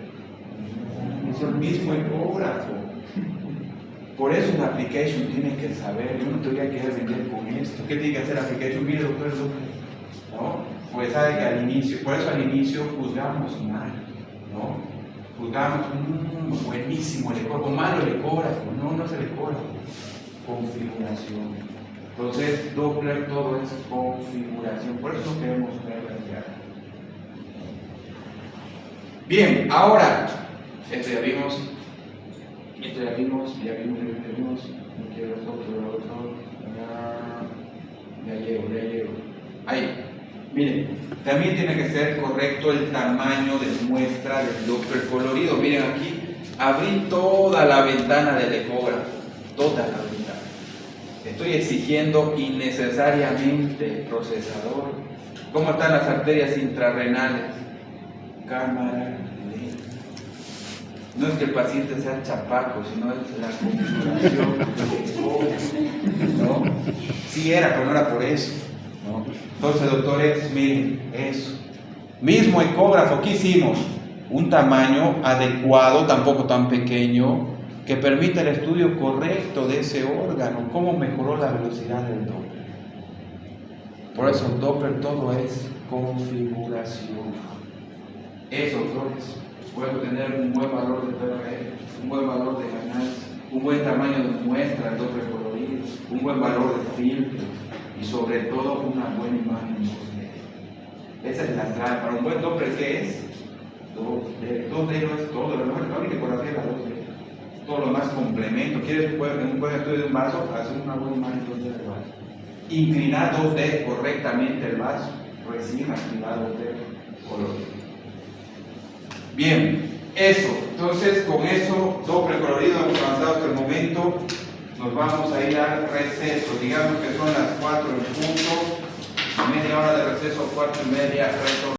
es el mismo ecógrafo. Por eso la application tiene que saber. Yo no te voy a querer vender con esto. ¿Qué tiene que hacer la application? Mire, doctor, ¿no? Pues sabe que al inicio, por eso al inicio juzgamos mal, ¿no? Juzgamos, buenísimo el ecógrafo, malo el ecógrafo. No es el ecógrafo. Configuración. Entonces, Doppler todo es configuración. Por eso no queremos ver. Bien, ahora, esto ya vimos, no quiero otro, ya llego. Ahí, miren, también tiene que ser correcto el tamaño de muestra del Doppler colorido. Miren aquí, abrí toda la ventana del ecógrafo, toda la ventana. Estoy exigiendo innecesariamente procesador. ¿Cómo están las arterias intrarrenales? Cámara lenta. No es que el paciente sea chapaco, sino es la configuración del ecógrafo, ¿no? Sí era, pero no era por eso, ¿no? Entonces, doctores, miren, eso. Mismo ecógrafo, ¿qué hicimos? Un tamaño adecuado, tampoco tan pequeño, que permita el estudio correcto de ese órgano. ¿Cómo mejoró la velocidad del Doppler? Por eso el Doppler todo es configuración. Eso, doctores, puedo tener un buen valor de PRF, un buen valor de ganancia, un buen tamaño de muestra, el Doppler colorido, un buen valor de filtro y sobre todo una buena imagen 2D. Esa es la clave. Para un buen Doppler, ¿qué es? 2D. 2D no es todo, la única ecografía es la 2D. Todo lo más complemento. ¿Quieres en un buen estudio de un vaso? Hacer una buena imagen 2D del vaso. Inclinar 2D correctamente el vaso, recién activado 2D colorido. Bien, eso. Entonces, con eso, Doppler colorido, hemos avanzado hasta el momento. Nos vamos a ir al receso. Digamos que son las 4 en punto. Media hora de receso, 4:30, retorno.